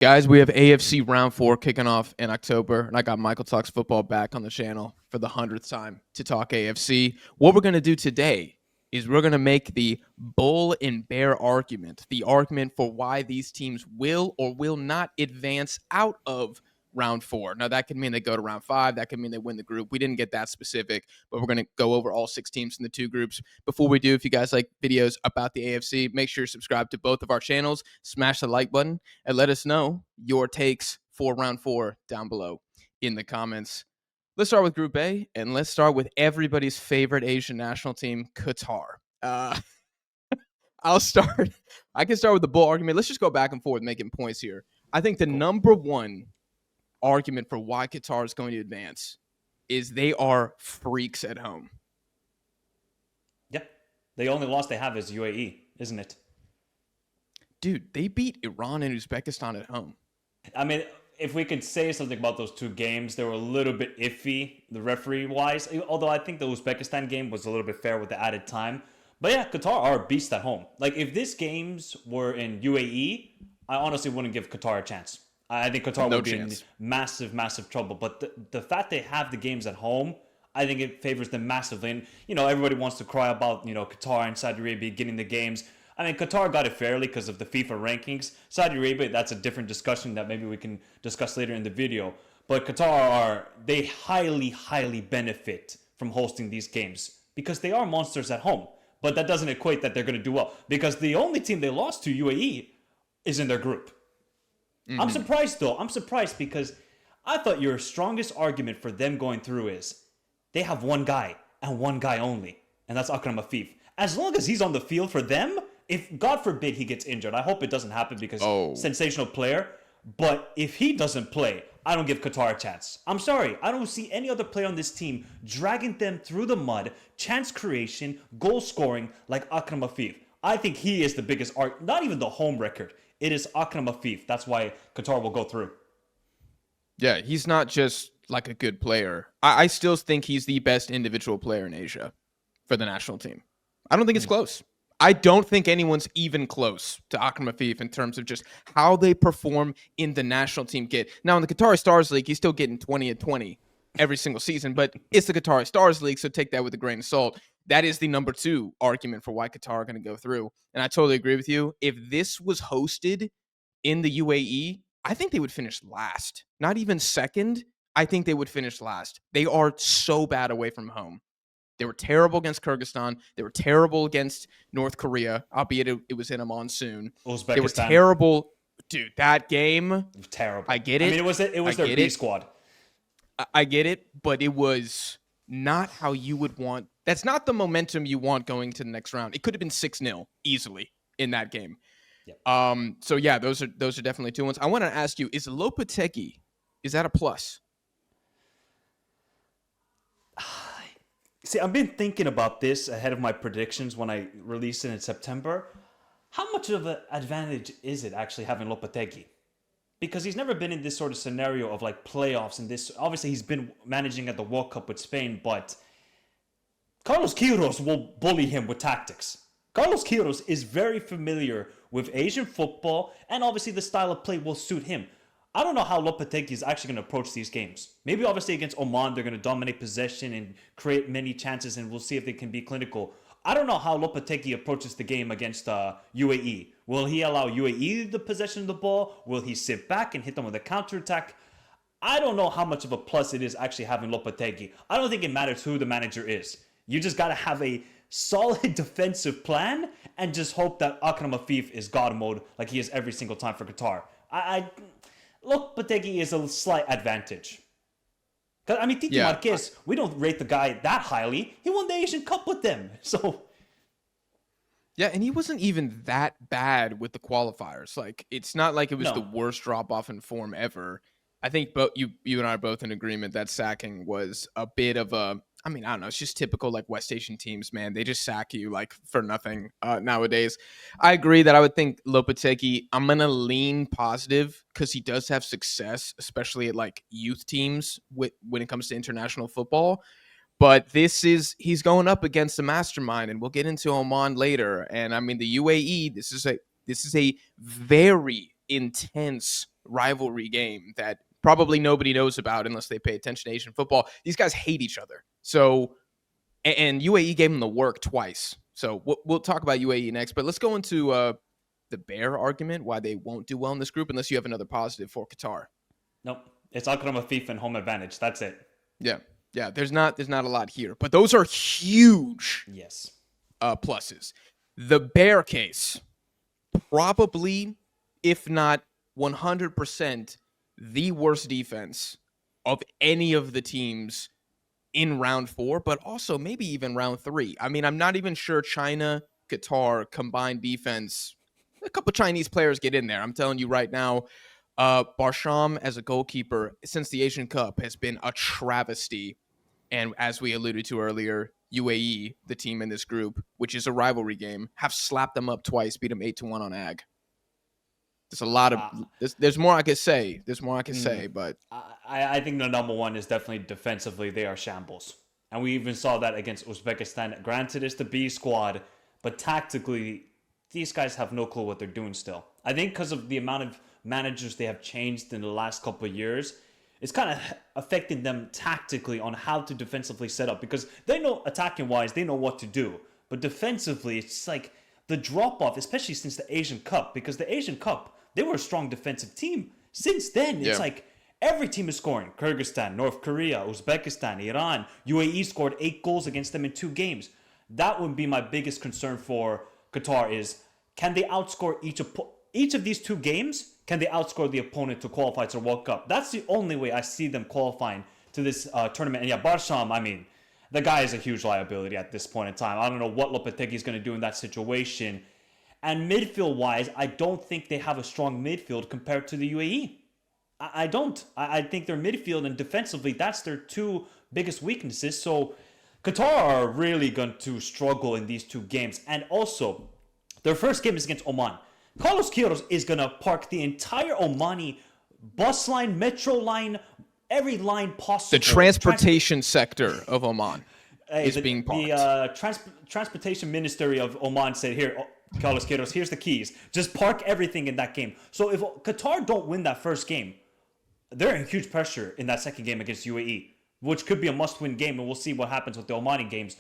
Guys, we have AFC round 4 kicking off in October, and I got Michael Talks Football back on the channel for the 100th time to talk AFC. What we're going to do today is we're going to make the bull and bear argument, the argument for why these teams will or will not advance out of round 4. Now, that could mean they go to round 5. That could mean they win the group. We didn't get that specific, but we're going to go over all 6 teams in the 2 groups. Before we do, if you guys like videos about the AFC, make sure you subscribe to both of our channels, smash the like button, and let us know your takes for round 4 down below in the comments. Let's start with Group A, and let's start with everybody's favorite Asian national team, Qatar. I'll start. I can start with the bull argument. Let's just go back and forth making points here. I think the number one argument for why Qatar is going to advance is they are freaks at home. Yep. The only loss they have is UAE, isn't it? Dude, they beat Iran and Uzbekistan at home. I mean, if we could say something about those 2 games, they were a little bit iffy, the referee-wise. Although I think the Uzbekistan game was a little bit fair with the added time. But yeah, Qatar are a beast at home. Like, if these games were in UAE, I honestly wouldn't give Qatar a chance. I think Qatar would be in massive, massive trouble. But the fact they have the games at home, I think it favors them massively. And, everybody wants to cry about, Qatar and Saudi Arabia getting the games. I mean, Qatar got it fairly because of the FIFA rankings. Saudi Arabia, that's a different discussion that maybe we can discuss later in the video. But Qatar, they highly, highly benefit from hosting these games because they are monsters at home. But that doesn't equate that they're going to do well because the only team they lost to, UAE, is in their group. Mm-hmm. I'm surprised, though. I'm surprised because I thought your strongest argument for them going through is they have one guy and one guy only, and that's Akram Afif. As long as he's on the field for them, if God forbid he gets injured, I hope it doesn't happen because sensational player, but if he doesn't play, I don't give Qatar a chance. I'm sorry. I don't see any other player on this team dragging them through the mud, chance creation, goal scoring like Akram Afif. I think he is the biggest not even the home record. It is Akram Afif. That's why Qatar will go through. Yeah, he's not just like a good player. I still think he's the best individual player in Asia for the national team. I don't think it's close. I don't think anyone's even close to Akram Afif in terms of just how they perform in the national team kit. Now, in the Qatar Stars League, he's still getting 20 and 20 every single season, but it's the Qatar Stars League, so take that with a grain of salt. That is the number 2 argument for why Qatar are going to go through. And I totally agree with you. If this was hosted in the UAE, I think they would finish last. Not even second. I think they would finish last. They are so bad away from home. They were terrible against Kyrgyzstan. They were terrible against North Korea, albeit it was in a monsoon. Uzbekistan. They were terrible. Dude, that game. Terrible. I get it. I mean, it was their B squad. I get it, but it was not how you would want. That's not the momentum you want going to the next round. It could have been 6-0 easily in that game. Yep. So yeah, those are definitely 2 ones. I want to ask you: is Lopetegui, is that a plus? See, I've been thinking about this ahead of my predictions when I release it in September. How much of an advantage is it actually having Lopetegui? Because he's never been in this sort of scenario of like playoffs and this. Obviously, he's been managing at the World Cup with Spain, but Carlos Queiroz will bully him with tactics. Carlos Queiroz is very familiar with Asian football, and obviously the style of play will suit him. I don't know how Lopetegui is actually going to approach these games. Maybe obviously against Oman, they're going to dominate possession and create many chances, and we'll see if they can be clinical. I don't know how Lopetegui approaches the game against UAE. Will he allow UAE the possession of the ball? Will he sit back and hit them with a counterattack? I don't know how much of a plus it is actually having Lopetegui. I don't think it matters who the manager is. You just got to have a solid defensive plan and just hope that Akram Afif is God mode like he is every single time for Qatar. Lopetegui is a slight advantage. I mean, Titi Marquez, we don't rate the guy that highly. He won the Asian Cup with them. So, yeah, and he wasn't even that bad with the qualifiers. Like, it's not like it was the worst drop-off in form ever. I think you and I are both in agreement that sacking was a bit of a, I mean, I don't know. It's just typical like West Asian teams, man. They just sack you like for nothing nowadays. I agree that I would think Lopetegui, I'm going to lean positive because he does have success, especially at like youth teams when it comes to international football. But he's going up against a mastermind, and we'll get into Oman later. And I mean, the UAE, this is a very intense rivalry game that probably nobody knows about unless they pay attention to Asian football. These guys hate each other. So, and UAE gave them the work twice. So we'll talk about UAE next, but let's go into the bear argument, why they won't do well in this group unless you have another positive for Qatar. Nope. It's Akram Afif and home advantage. That's it. Yeah. Yeah. There's not a lot here, but those are huge Yes. Pluses. The bear case, probably, if not 100%, the worst defense of any of the teams in round 4, but also maybe even round 3. I mean, I'm not even sure China, Qatar combined defense. A couple Chinese players get in there. I'm telling you right now, Barsham as a goalkeeper since the Asian Cup has been a travesty. And as we alluded to earlier, UAE, the team in this group, which is a rivalry game, have slapped them up twice, beat them 8-1 on Ag. There's a lot of there's more I could say. But I think the number one is definitely defensively. They are shambles, and we even saw that against Uzbekistan. Granted, it's the B squad, but tactically, these guys have no clue what they're doing still. I think because of the amount of managers they have changed in the last couple of years, it's kind of affecting them tactically on how to defensively set up, because they know attacking wise, they know what to do, but defensively, it's like the drop off, especially since the Asian Cup, because the Asian Cup, they were a strong defensive team. Since then, it's like every team is scoring. Kyrgyzstan, North Korea, Uzbekistan, Iran, UAE scored 8 goals against them in 2 games. That would be my biggest concern for Qatar is, can they outscore each of these 2 games? Can they outscore the opponent to qualify to the World Cup? That's the only way I see them qualifying to this tournament. And yeah, Barsham, I mean, the guy is a huge liability at this point in time. I don't know what Lopetegui is going to do in that situation. And midfield-wise, I don't think they have a strong midfield compared to the UAE. I don't. I think their midfield and defensively, that's their 2 biggest weaknesses. So Qatar are really going to struggle in these 2 games. And also, their first game is against Oman. Carlos Queiroz is going to park the entire Omani bus line, metro line, every line possible. The transportation sector of Oman is being parked. The transportation ministry of Oman said, here, Carlos Queiroz, here's the keys. Just park everything in that game. So if Qatar don't win that first game, they're in huge pressure in that second game against UAE, which could be a must-win game, and we'll see what happens with the Omani games.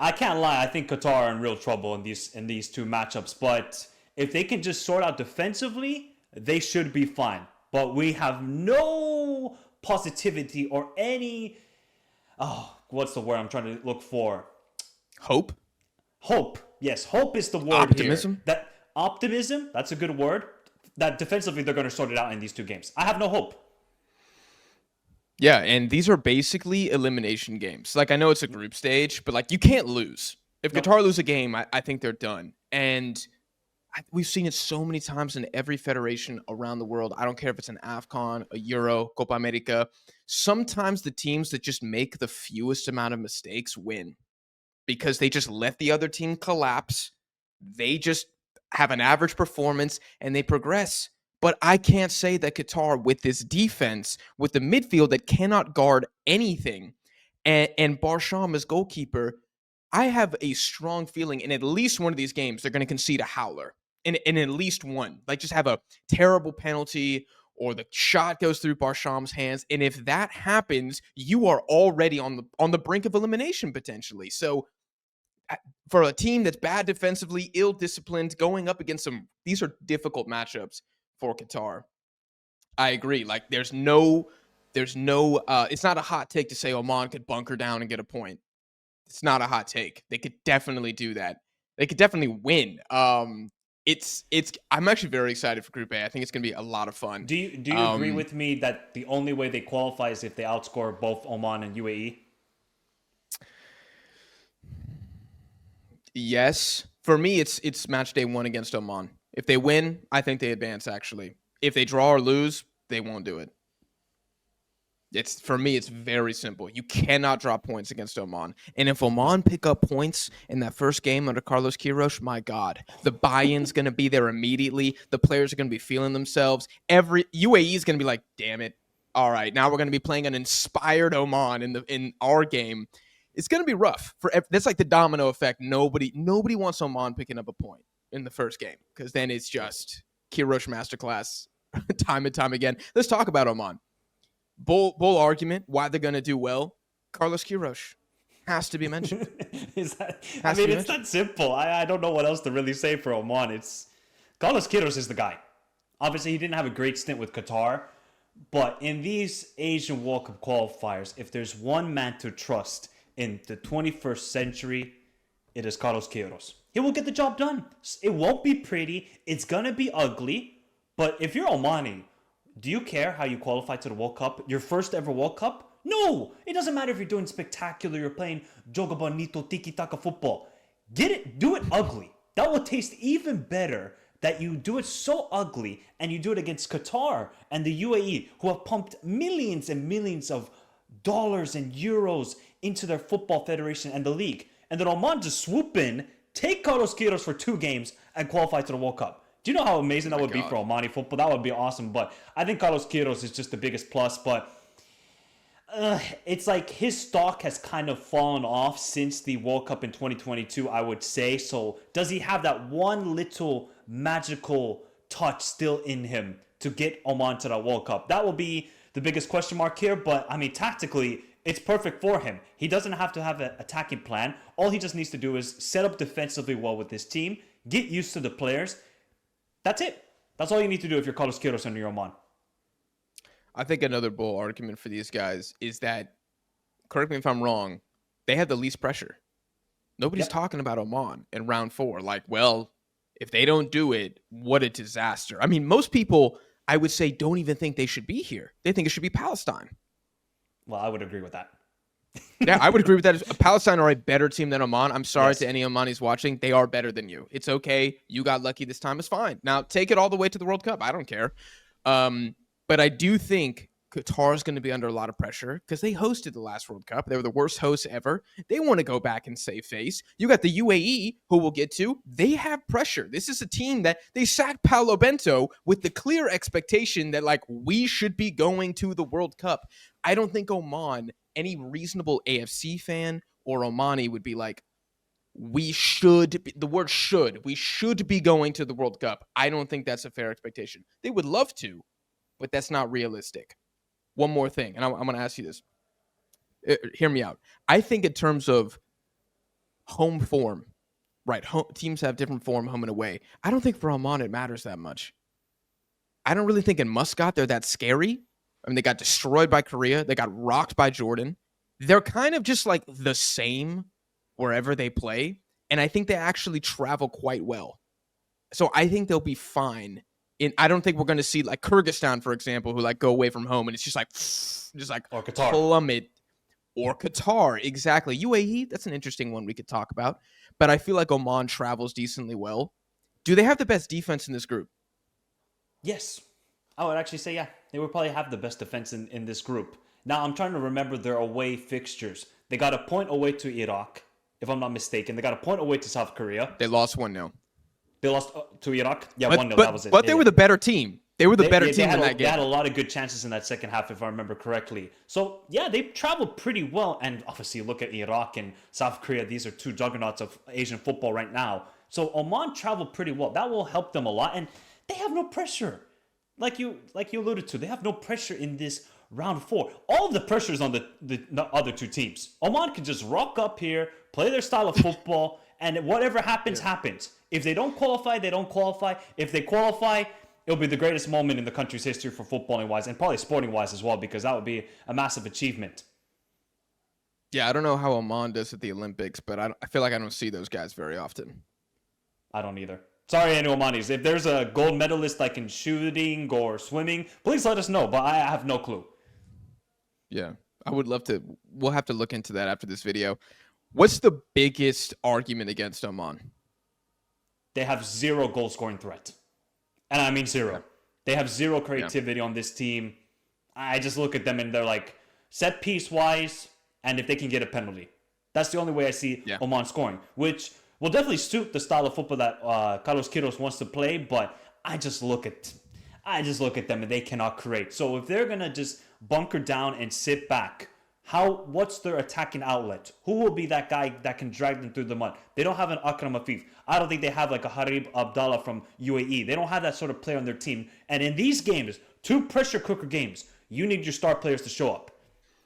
I can't lie, I think Qatar are in real trouble in these 2 matchups, but if they can just sort out defensively, they should be fine. But we have no positivity or any, what's the word I'm trying to look for? Hope. Yes, hope is the word. Optimism. Here. Optimism, that's a good word. That defensively they're going to sort it out in these 2 games. I have no hope. Yeah, and these are basically elimination games. Like, I know it's a group stage, but like, you can't lose. If Qatar lose a game, I think they're done. And we've seen it so many times in every federation around the world. I don't care if it's an AFCON, a Euro, Copa America. Sometimes the teams that just make the fewest amount of mistakes win because they just let the other team collapse. They just have an average performance and they progress. But I can't say that Qatar, with this defense, with the midfield that cannot guard anything, and Barsham as goalkeeper, I have a strong feeling in at least one of these games they're going to concede a howler. In at least one. Like, just have a terrible penalty or the shot goes through Barsham's hands. And if that happens, you are already on the brink of elimination potentially. So for a team that's bad defensively, ill-disciplined, going up against these are difficult matchups for Qatar. I agree. Like, there's no it's not a hot take to say Oman could bunker down and get a point. It's not a hot take. They could definitely do that. They could definitely win. I'm actually very excited for Group A. I think it's going to be a lot of fun. Do you agree with me that the only way they qualify is if they outscore both Oman and UAE? Yes. For me, it's match day 1 against Oman. If they win, I think they advance, actually. If they draw or lose, they won't do it. For me, it's very simple. You cannot drop points against Oman. And if Oman pick up points in that first game under Carlos Queiroz, my God, the buy-in's going to be there immediately. The players are going to be feeling themselves. UAE is going to be like, damn it. All right, now we're going to be playing an inspired Oman in our game. It's going to be rough. That's like the domino effect. Nobody wants Oman picking up a point in the first game, because then it's just Kirosh masterclass time and time again. Let's talk about Oman. Bull argument, why they're going to do well. Carlos Kirosh has to be mentioned. It's that simple. I don't know what else to really say for Oman. It's Carlos Queiroz is the guy. Obviously, he didn't have a great stint with Qatar, but in these Asian World Cup qualifiers, if there's one man to trust in the 21st century, it is Carlos Queiroz. He will get the job done. It won't be pretty. It's gonna be ugly. But if you're Omani, do you care how you qualify to the World Cup? Your first ever World Cup? No! It doesn't matter if you're doing spectacular, you're playing joga bonito, tiki-taka football. Get it, do it ugly. That will taste even better that you do it so ugly and you do it against Qatar and the UAE, who have pumped millions and millions of dollars and euros into their football federation and the league. And then Oman just swoop in, take Carlos Queiroz for 2 games and qualify to the World Cup. Do you know how amazing that would be for Omani football? That would be awesome. But I think Carlos Queiroz is just the biggest plus. But it's like his stock has kind of fallen off since the World Cup in 2022, I would say. So does he have that one little magical touch still in him to get Oman to that World Cup? That will be the biggest question mark here. But I mean, tactically, it's perfect for him. He doesn't have to have an attacking plan. All he just needs to do is set up defensively well with his team, get used to the players. That's it. That's all you need to do if you're Carlos Queiroz and you're Oman. I think another bull argument for these guys is that, correct me if I'm wrong, they have the least pressure. Nobody's talking about Oman in round 4. Like, well, if they don't do it, what a disaster. I mean, most people, I would say, don't even think they should be here. They think it should be Palestine. Well, I would agree with that. Yeah, I would agree with that. Palestine are a better team than Oman. I'm sorry to any Omanis watching. They are better than you. It's okay. You got lucky this time. It's fine. Now, take it all the way to the World Cup. I don't care. But I do think Qatar is going to be under a lot of pressure because they hosted the last World Cup. They were the worst hosts ever. They want to go back and save face. You got the UAE, who we'll get to. They have pressure. This is a team that they sacked Paulo Bento with the clear expectation that, like, we should be going to the World Cup. I don't think Oman, any reasonable AFC fan or Omani would be like, we should be going to the World Cup. I don't think that's a fair expectation. They would love to, but that's not realistic. One more thing, and I'm going to ask you this. Hear me out. I think in terms of home form, right, teams have different form home and away. I don't think for Oman it matters that much. I don't really think in Muscat they're that scary. I mean, they got destroyed by Korea. They got rocked by Jordan. They're kind of just like the same wherever they play, and I think they actually travel quite well. So I think they'll be fine. I don't think we're going to see like Kyrgyzstan, for example, who like go away from home and it's just like or Qatar. Plummet. Or Qatar, exactly. UAE, that's an interesting one we could talk about. But I feel like Oman travels decently well. Do they have the best defense in this group? Yes. I would actually say, yeah. They would probably have the best defense in this group. Now, I'm trying to remember their away fixtures. They got a point away to Iraq, if I'm not mistaken. They got a point away to South Korea. They lost 1-0. They lost to Iraq? Yeah, 1-0. That was it. But they were the better team. They were the better team in that game. They had a lot of good chances in that second half, if I remember correctly. So, yeah, they traveled pretty well. And obviously, look at Iraq and South Korea. These are 2 juggernauts of Asian football right now. So, Oman traveled pretty well. That will help them a lot. And they have no pressure. Like you alluded to, they have no pressure in this round 4. All of the pressure is on the other 2 teams. Oman can just rock up here, play their style of football, and whatever happens, happens. If they don't qualify, they don't qualify. If they qualify, it'll be the greatest moment in the country's history for footballing-wise and probably sporting-wise as well, because that would be a massive achievement. Yeah, I don't know how Oman does at the Olympics, but I feel like I don't see those guys very often. I don't either. Sorry, any Omanis. If there's a gold medalist like in shooting or swimming, please let us know, but I have no clue. Yeah, I would love to. We'll have to look into that after this video. What's the biggest argument against Oman? They have 0 goal-scoring threat. And I mean 0. Yeah. They have 0 creativity on this team. I just look at them and they're like, set-piece-wise, and if they can get a penalty. That's the only way I see Oman scoring, which will definitely suit the style of football that Carlos Queiroz wants to play, but I just look at them and they cannot create. So if they're going to just bunker down and sit back, What's their attacking outlet? Who will be that guy that can drag them through the mud? They don't have an Akram Afif. I don't think they have like a Harib Abdallah from UAE. They don't have that sort of player on their team. And in these games, 2 pressure cooker games, you need your star players to show up.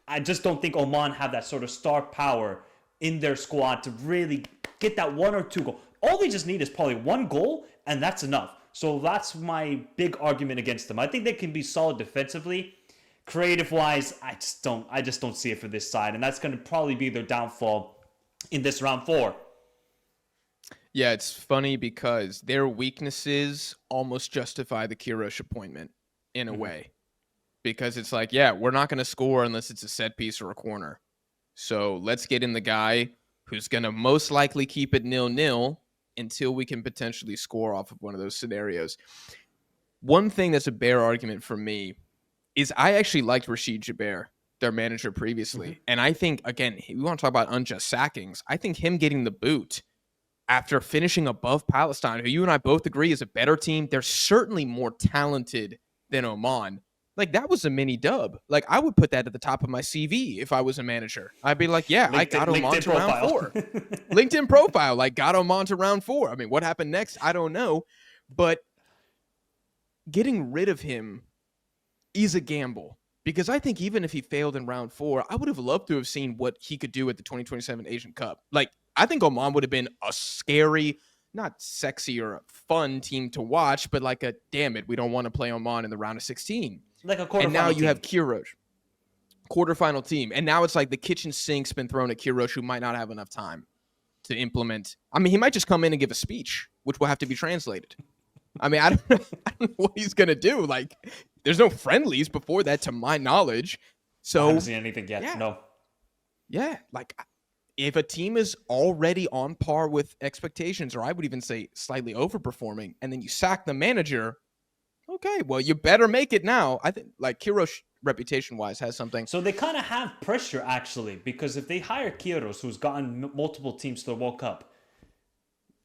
I just don't think Oman have that sort of star power in their squad to really get that 1 or 2 goal. All they just need is probably 1 goal, and that's enough. So that's my big argument against them. I think they can be solid defensively. Creative-wise, I just don't see it for this side, and that's going to probably be their downfall in this round 4. Yeah, it's funny because their weaknesses almost justify the Kirosh appointment in a way. Because it's like, yeah, we're not going to score unless it's a set piece or a corner. So let's get in the guy who's going to most likely keep it 0-0 until we can potentially score off of one of those scenarios. One thing that's a bear argument for me is I actually liked Rashid Jaber, their manager previously. And I think, again, we want to talk about unjust sackings. I think him getting the boot after finishing above Palestine, who you and I both agree is a better team, they're certainly more talented than Oman. Like, that was a mini dub. Like, I would put that at the top of my CV if I was a manager. I'd be like, yeah, I got Oman to round 4. LinkedIn profile, like, got Oman to round 4. I mean, what happened next? I don't know. But getting rid of him is a gamble. Because I think even if he failed in round 4, I would have loved to have seen what he could do at the 2027 Asian Cup. Like, I think Oman would have been a scary, not sexy or fun team to watch, but like a, damn it, we don't want to play Oman in the round of 16. Like a quarterfinal. And now you team. have Kirosh, quarterfinal team. And now it's like the kitchen sink's been thrown at Kirosh, who might not have enough time to implement. I mean, he might just come in and give a speech, which will have to be translated. I mean, I don't know what he's going to do. Like, there's no friendlies before that, to my knowledge. So I haven't seen anything yet. Yeah. No. Yeah. Like, if a team is already on par with expectations, or I would even say slightly overperforming, and then you sack the manager, okay, well, you better make it now. I think, like, Kirosh, reputation-wise, has something. So they kind of have pressure, actually, because if they hire Kiros, who's gotten multiple teams to the World Cup,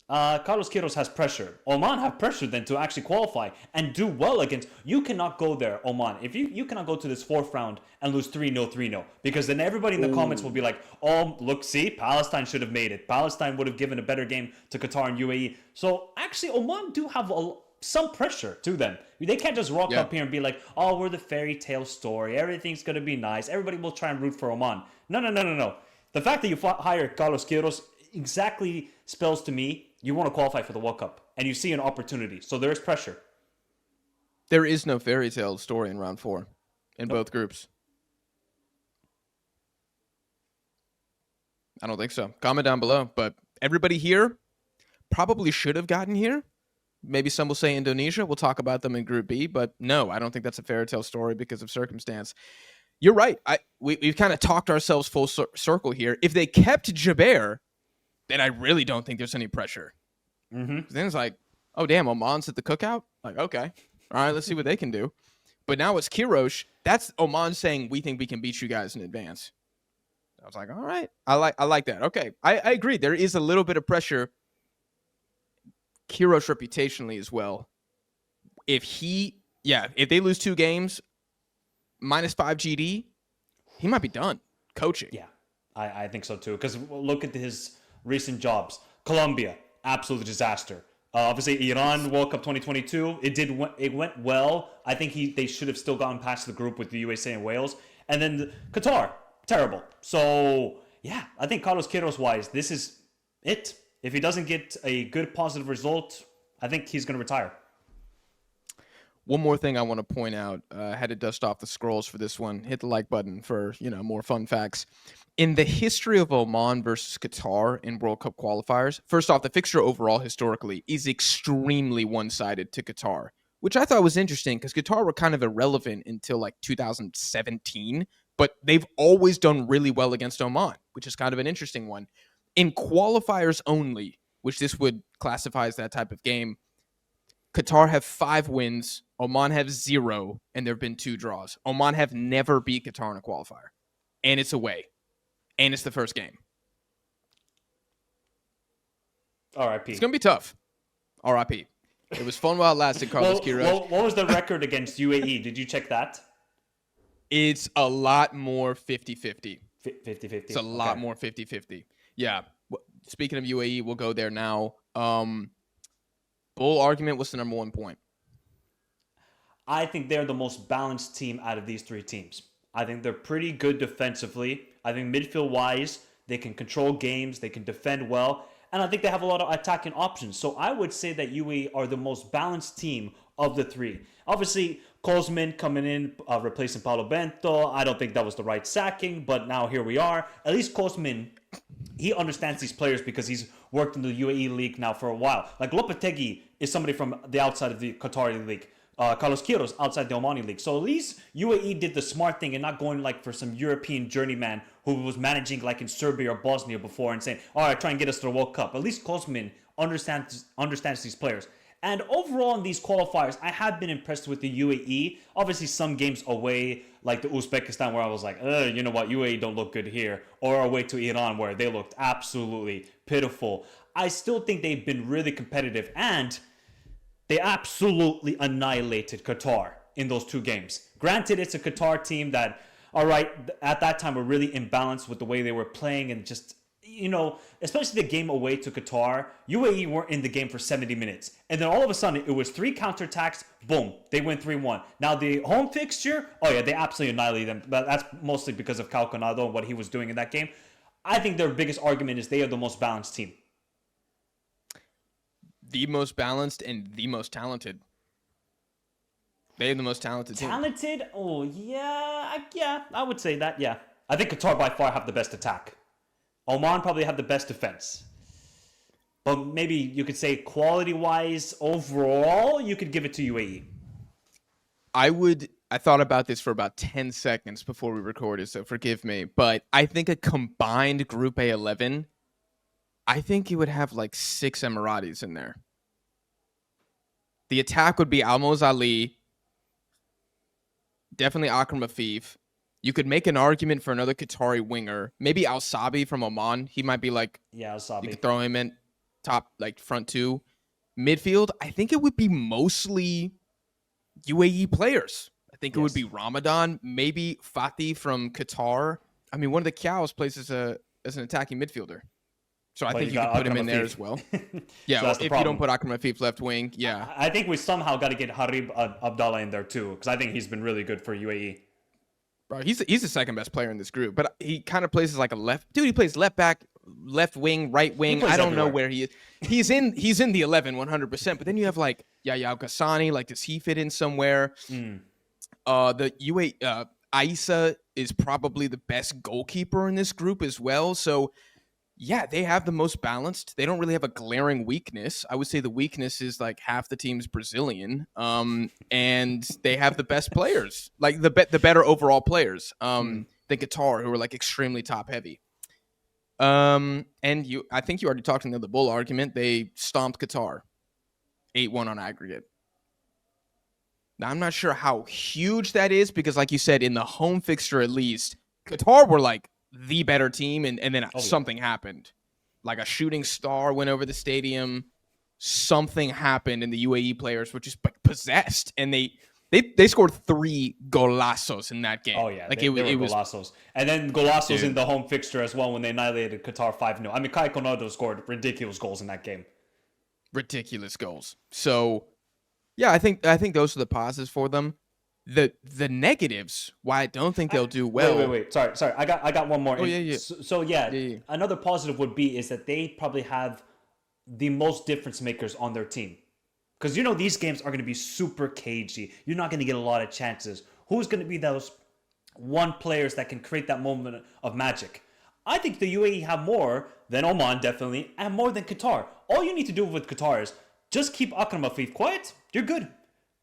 Carlos Queiroz has pressure. Oman have pressure then to actually qualify and do well against. You cannot go there, Oman. If you cannot go to this 4th round and lose 3-0, 3-0, because then everybody in the comments will be like, oh, look, see, Palestine should have made it. Palestine would have given a better game to Qatar and UAE. So actually, Oman do have some pressure to them. They can't just rock up here and be like, oh, we're the fairy tale story. Everything's going to be nice. Everybody will try and root for Oman. No. The fact that you hire Carlos Queiroz exactly spells to me you want to qualify for the World Cup, and you see an opportunity. So there is pressure. There is no fairy tale story in round 4 in both groups. I don't think so. Comment down below. But everybody here probably should have gotten here. Maybe some will say Indonesia. We'll talk about them in Group B. But no, I don't think that's a fairy tale story because of circumstance. You're right. We've kind of talked ourselves full circle here. If they kept Jaber, then I really don't think there's any pressure. Then it's like, oh, damn, Oman's at the cookout? Like, okay. All right, let's see what they can do. But now it's Kirosh. That's Oman saying, we think we can beat you guys in advance. I was like, all right. I like that. Okay. I agree. There is a little bit of pressure. Kirosh reputationally as well. If they lose 2 games, -5 GD, he might be done coaching. Yeah, I think so too. Because look at his recent jobs. Colombia, absolute disaster. Obviously, Iran World Cup 2022. It went well. I think they should have still gotten past the group with the USA and Wales. And then Qatar, terrible. So yeah, I think Carlos Queiroz wise, this is it. If he doesn't get a good positive result, I think he's going to retire. One more thing I want to point out. I had to dust off the scrolls for this one. Hit the like button for more fun facts. In the history of Oman versus Qatar in World Cup qualifiers, first off, the fixture overall historically is extremely one-sided to Qatar, which I thought was interesting because Qatar were kind of irrelevant until like 2017, but they've always done really well against Oman, which is kind of an interesting one. In qualifiers only, which this would classify as that type of game, Qatar have 5 wins, Oman have 0, and there have been 2 draws. Oman have never beat Qatar in a qualifier, and it's away. And it's the first game. R.I.P. It's going to be tough. R.I.P. It was fun while it lasted, Carlos Queiroz. What was the record against UAE? Did you check that? It's a lot more 50-50. 50-50. It's a lot Okay. more 50-50. Yeah. Speaking of UAE, we'll go there now. Bull argument, what's the number one point? I think they're the most balanced team out of these three teams. I think they're pretty good defensively. I think midfield wise, they can control games, they can defend well, and I think they have a lot of attacking options. So I would say that UAE are the most balanced team of the three. Obviously, Kozmin coming in, replacing Paulo Bento. I don't think that was the right sacking, but now here we are. At least Kozmin, he understands these players because he's worked in the UAE league now for a while. Like Lopetegui is somebody from the outside of the Qatari league. Carlos Quiros outside the Omani league. So at least UAE did the smart thing and not going like for some European journeyman who was managing like in Serbia or Bosnia before and saying, all right, try and get us to the World Cup. At least Kozmin understands these players. And overall in these qualifiers, I have been impressed with the UAE. Obviously, some games away, like the Uzbekistan, where I was like, you know what, UAE don't look good here. Or away to Iran, where they looked absolutely pitiful. I still think they've been really competitive, and they absolutely annihilated Qatar in those two games. Granted, it's a Qatar team that, all right, at that time were really imbalanced with the way they were playing and just, especially the game away to Qatar, UAE weren't in the game for 70 minutes. And then all of a sudden, it was 3 counterattacks, boom, they win 3-1. Now, the home fixture, oh yeah, they absolutely annihilated them. But that's mostly because of Calconado and what he was doing in that game. I think their biggest argument is they are the most balanced team. The most balanced and the most talented. They are the most talented team. Talented? Oh, yeah, I would say that, yeah. I think Qatar by far have the best attack. Oman probably have the best defense. But maybe you could say quality-wise, overall, you could give it to UAE. I thought about this for about 10 seconds before we recorded, so forgive me. But I think a combined Group A11, I think you would have like 6 Emiratis in there. The attack would be Almoz Ali, definitely Akram Afif. You could make an argument for another Qatari winger. Maybe Al Sabi from Oman. He might be like, yeah, Al Sabi. You could throw him in top, like front 2. Midfield, I think it would be mostly UAE players. I think it would be Ramadan, maybe Fatih from Qatar. I mean, one of the Cows plays as an attacking midfielder. So I think you could put him in there as well. Yeah, well, if you don't put Akram Afif left wing, yeah. I think we somehow got to get Harib Abdallah in there too, because I think he's been really good for UAE. Bro, he's the second best player in this group, but he kind of plays as like a left. Dude, he plays left back, left wing, right wing. I don't know where he is. He's in the 11 100%, but then you have like Yahya Al-Ghassani, like does he fit in somewhere? The UAE Aissa is probably the best goalkeeper in this group as well. So yeah, they have the most balanced. They don't really have a glaring weakness. I would say the weakness is like half the team's Brazilian, and they have the best players, like the better overall players, than Qatar, who are like extremely top heavy. And I think you already talked in the bull argument. They stomped Qatar, 8-1 on aggregate. Now I'm not sure how huge that is because, like you said, in the home fixture at least, Qatar were like the better team, and then something happened. Like a shooting star went over the stadium. Something happened, and the UAE players were just like possessed, and they scored 3 golazos in that game. Oh yeah, like they it were was golazos, and then golazos in the home fixture as well when they annihilated Qatar 5-0. I mean, Kai Konado scored ridiculous goals in that game. Ridiculous goals. So yeah, I think those are the positives for them. The negatives, why I don't think they'll do well. Wait. Sorry. I got one more. Oh, yeah. So another positive would be is that they probably have the most difference makers on their team. Because these games are going to be super cagey. You're not going to get a lot of chances. Who's going to be those one players that can create that moment of magic? I think the UAE have more than Oman, definitely, and more than Qatar. All you need to do with Qatar is just keep Akram Afif quiet. You're good.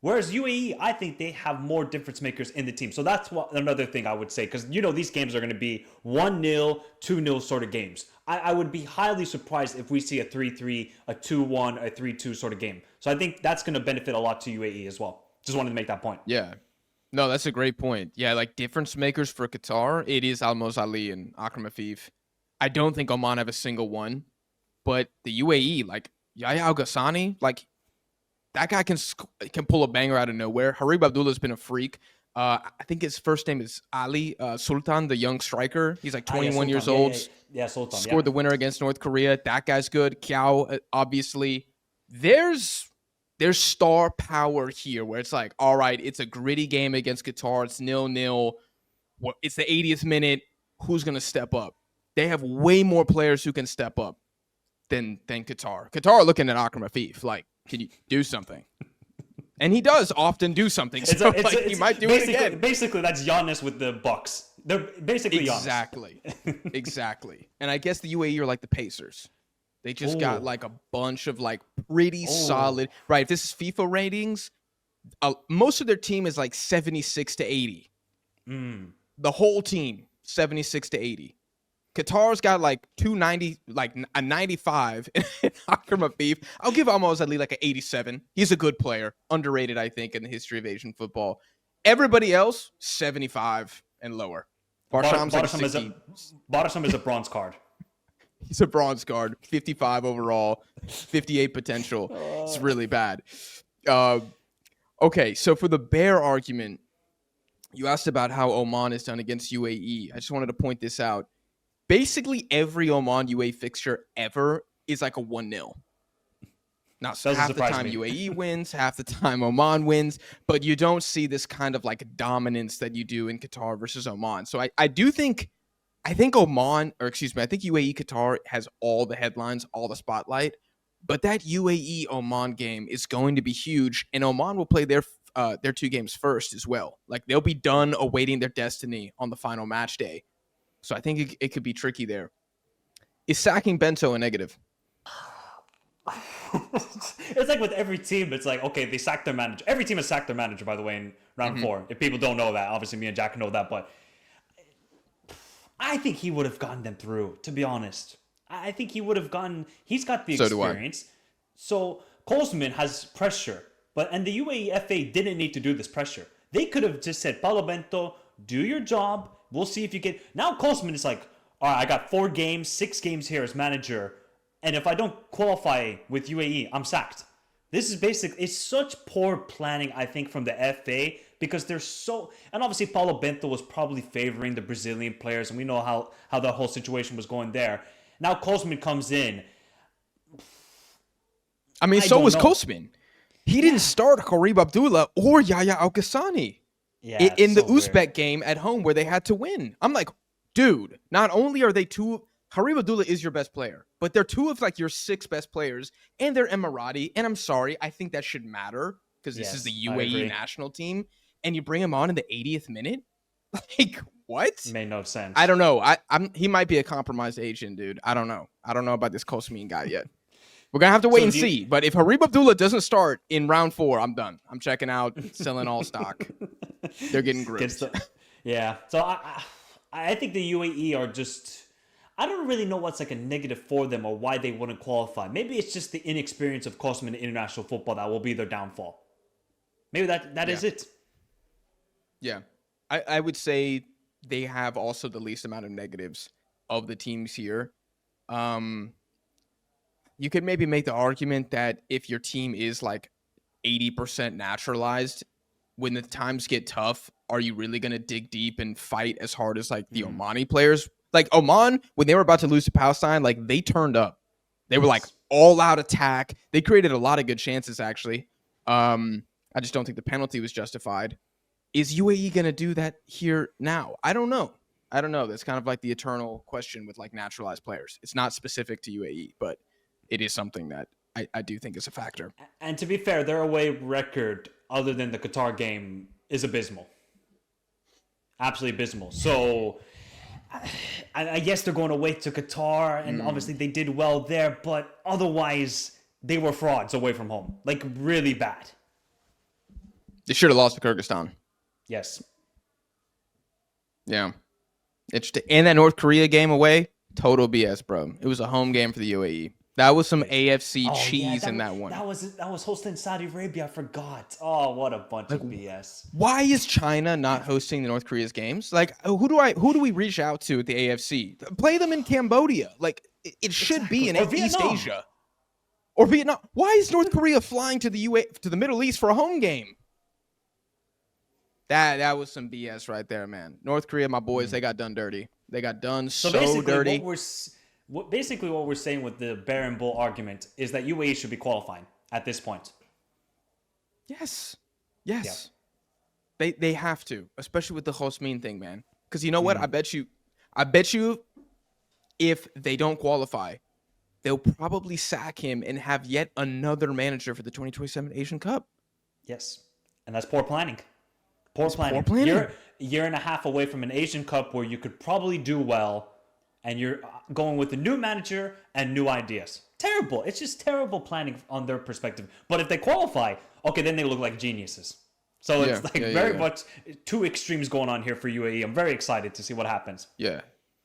Whereas UAE, I think they have more difference makers in the team. So that's another thing I would say. Because, these games are going to be 1-0, 2-0 sort of games. I would be highly surprised if we see a 3-3, a 2-1, a 3-2 sort of game. So I think that's going to benefit a lot to UAE as well. Just wanted to make that point. Yeah. No, that's a great point. Yeah, like difference makers for Qatar, it is Almoz Ali and Akram Afif. I don't think Oman have a single one. But the UAE, like Yahya Al-Ghassani, like that guy can pull a banger out of nowhere. Harib Abdullah's been a freak. I think his first name is Ali Sultan, the young striker. He's like Yeah, 21 years Sultan. Yeah, old. Sultan. Yeah. Scored the winner against North Korea. That guy's good. Kiao, obviously. There's star power here where it's like, all right, it's a gritty game against Qatar. It's 0-0. It's the 80th minute. Who's going to step up? They have way more players who can step up than Qatar. Qatar are looking at Akram Afif. Like, can you do something? And he does often do something. So he might do it again. Basically, that's Giannis with the Bucks. They're basically exactly. Exactly. And I guess the UAE are like the Pacers. They just got like a bunch of like pretty solid. Right. If this is FIFA ratings, most of their team is like 76 to 80. The whole team, 76 to 80. Qatar's got like 290, like a 95. Akram Afif, I'll give Almost Ali like an 87. He's a good player, underrated, I think, in the history of Asian football. Everybody else, 75 and lower. Barsham's like 60. Barsham is a bronze card. He's a bronze guard, 55 overall, 58 potential. It's really bad. Okay, so for the bear argument, you asked about how Oman is done against UAE. I just wanted to point this out. Basically, every Oman UAE fixture ever is like a 1-0. Now, so half the time UAE wins, half the time Oman wins, but you don't see this kind of like dominance that you do in Qatar versus Oman. So I do think, I think UAE Qatar has all the headlines, all the spotlight, but that UAE Oman game is going to be huge, and Oman will play their 2 games first as well. Like they'll be done awaiting their destiny on the final match day. So I think it could be tricky there. Is sacking Bento a negative? It's like with every team, it's like, okay, they sacked their manager. Every team has sacked their manager, by the way, in round 4. If people don't know that, obviously me and Jack know that, but I think he would have gotten them through, to be honest. I think he would have gotten, he's got the experience. So Kolsman has pressure, and the UAE FA didn't need to do this pressure. They could have just said, Paulo Bento, do your job. We'll see if you get... Now Kolsman is like, all right, I got 4 games, 6 games here as manager, and if I don't qualify with UAE, I'm sacked. This is basically... It's such poor planning, I think, from the FA, because they're so... And obviously, Paulo Bento was probably favoring the Brazilian players, and we know how the whole situation was going there. Now Kolsman comes in. I mean, so was Kolsman. He didn't start Harib Abdullah or Yahya Al-Ghassani. Yeah, in the Uzbek game at home where they had to win. I'm like, dude, not only are they Harib Abdullah is your best player, but they're 2 of like your 6 best players, and they're Emirati. And I'm sorry, I think that should matter because this is the UAE national team, and you bring him on in the 80th minute. Like, what? Made no sense. I don't know. He might be a compromised agent, dude. I don't know. I don't know about this Kolsman guy yet. We're going to have to wait and see. But if Harib Abdullah doesn't start in round 4, I'm done. I'm checking out, selling all stock. They're getting gripped. Yeah. So I think the UAE are just... I don't really know what's like a negative for them or why they wouldn't qualify. Maybe it's just the inexperience of Kolsman in international football that will be their downfall. May that is it. Yeah. I would say they have also the least amount of negatives of the teams here. You could maybe make the argument that if your team is like 80% naturalized, when the times get tough, are you really going to dig deep and fight as hard as like the Omani players? Like Oman, when they were about to lose to Palestine, like they turned up. They were like all out attack. They created a lot of good chances, actually. I just don't think the penalty was justified. Is UAE going to do that here now? I don't know. That's kind of like the eternal question with like naturalized players. It's not specific to UAE, but it is something that I do think is a factor. And to be fair, their away record, other than the Qatar game, is abysmal. Absolutely abysmal. So I guess they're going away to Qatar, and obviously they did well there, but otherwise they were frauds away from home. Like, really bad. They should have lost to Kyrgyzstan. Yes. Yeah. Interesting. And that North Korea game away, total BS, bro. It was a home game for the UAE. That was some AFC cheese in that one. That was hosted in Saudi Arabia. I forgot. Oh, what a bunch of BS. Why is China not hosting the North Korea's games? Like, who do we reach out to at the AFC? Play them in Cambodia. Like, it should be in East Asia or Vietnam. Why is North Korea flying to the Middle East for a home game? That was some BS right there, man. North Korea, my boys, they got done dirty. They got done So so basically, dirty. what we're saying with the bear and bull argument is that UAE should be qualifying at this point. Yes. Yes. Yeah. They have to, especially with the Hosmin thing, man. Because you know what? I bet you if they don't qualify, they'll probably sack him and have yet another manager for the 2027 Asian Cup. Yes. And that's poor planning. Poor planning. You're a year and a half away from an Asian Cup where you could probably do well, and you're going with a new manager and new ideas. Terrible. It's just terrible planning on their perspective. But if they qualify, okay, then they look like geniuses. So it's very much two extremes going on here for UAE. I'm very excited to see what happens. Yeah.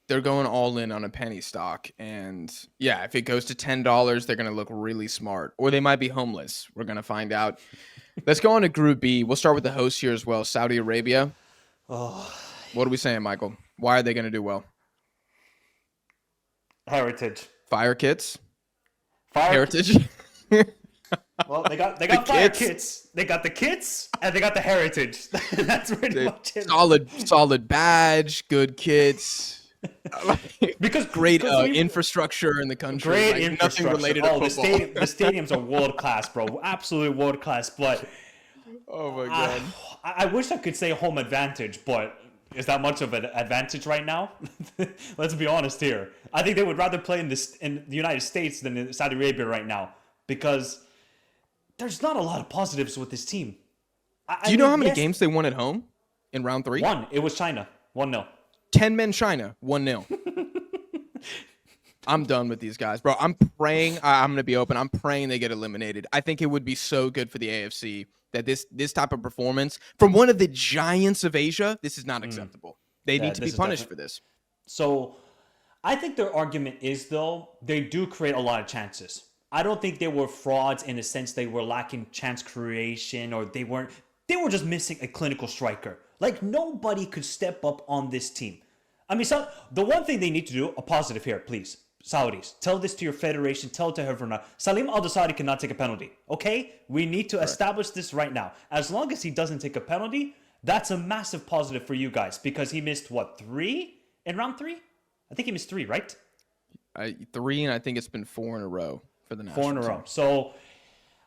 They're going all in on a penny stock. And yeah, if it goes to $10, they're going to look really smart. Or they might be homeless. We're going to find out. Let's go on to Group B. We'll start with the host here as well, Saudi Arabia. Oh. What are we saying, Michael? Why are they going to do well? Heritage. Fire kits? Heritage? Well, they got fire kits. They got the kits, and they got the heritage. That's pretty much it. Solid badge, good kits. because great infrastructure in the country. Great like, infrastructure. Nothing related to football. The stadiums are world class, bro. Absolutely world class. But oh my god, I wish I could say home advantage, but is that much of an advantage right now? Let's be honest here. I think they would rather play in the United States than in Saudi Arabia right now because there's not a lot of positives with this team. Do you know how many games they won at home in round 3? One. It was China. 1-0. 10 men China. 1-0. I'm done with these guys, bro. I'm praying. I'm going to be open. I'm praying they get eliminated. I think it would be so good for the AFC that this type of performance from one of the giants of Asia, this is not acceptable. They need to be punished for this. So I think their argument is, though, they do create a lot of chances. I don't think they were frauds in the sense they were lacking chance creation or they were just missing a clinical striker. Like, nobody could step up on this team. I mean, so the one thing they need to do, a positive here, please. Saudis, tell this to your federation, tell it to everyone. Salim Al-Dosari cannot take a penalty, okay? We need to establish this right now. As long as he doesn't take a penalty, that's a massive positive for you guys because he missed, 3 in round 3? I think he missed 3, right? 3, and I think it's been 4 in a row for the national 4 in a row. team. So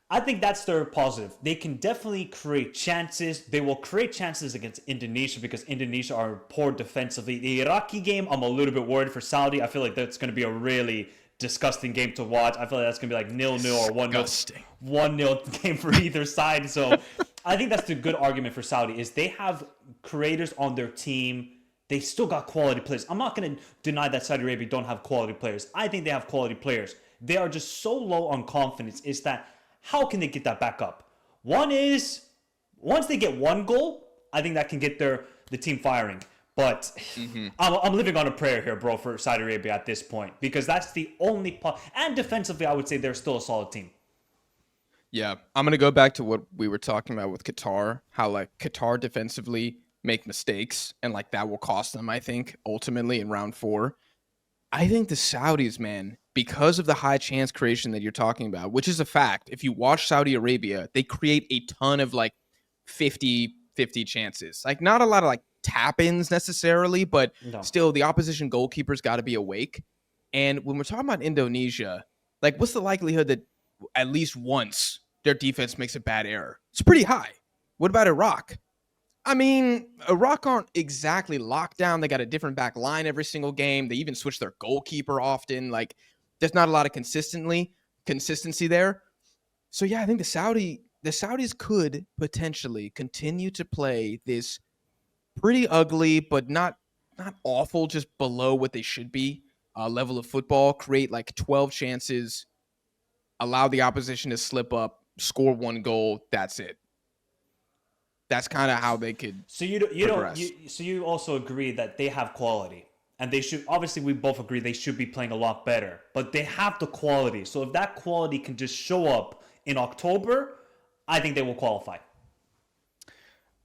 I think that's their positive. They can definitely create chances. They will create chances against Indonesia because Indonesia are poor defensively. The Iraqi game, I'm a little bit worried for Saudi. I feel like that's going to be a really disgusting game to watch. I feel like that's going to be like 0-0 or 1-0 game for either side. So I think that's the good argument for Saudi is they have creators on their team. They still got quality players. I'm not going to deny that Saudi Arabia don't have quality players. I think they have quality players. They are just so low on confidence. Is that how can they get that back up? One is, once they get 1 goal, I think that can get the team firing. But I'm living on a prayer here, bro, for Saudi Arabia at this point. Because that's the only... And defensively, I would say they're still a solid team. Yeah, I'm going to go back to what we were talking about with Qatar. How, like, Qatar defensively make mistakes. And, like, that will cost them, I think, ultimately in round 4. I think the Saudis, man, because of the high chance creation that you're talking about, which is a fact, if you watch Saudi Arabia, they create a ton of like 50-50 chances. Like not a lot of like tap-ins necessarily, but still the opposition goalkeeper's got to be awake. And when we're talking about Indonesia, like what's the likelihood that at least once their defense makes a bad error? It's pretty high. What about Iraq? I mean, Iraq aren't exactly locked down. They got a different back line every single game. They even switch their goalkeeper often. Like, there's not a lot of consistency there. So, yeah, I think the Saudis could potentially continue to play this pretty ugly, but not awful, just below what they should be level of football. Create like 12 chances, allow the opposition to slip up, score 1 goal. That's it. That's kind of how they could. So you also agree that they have quality, and they should. Obviously, we both agree they should be playing a lot better, but they have the quality. So if that quality can just show up in October, I think they will qualify.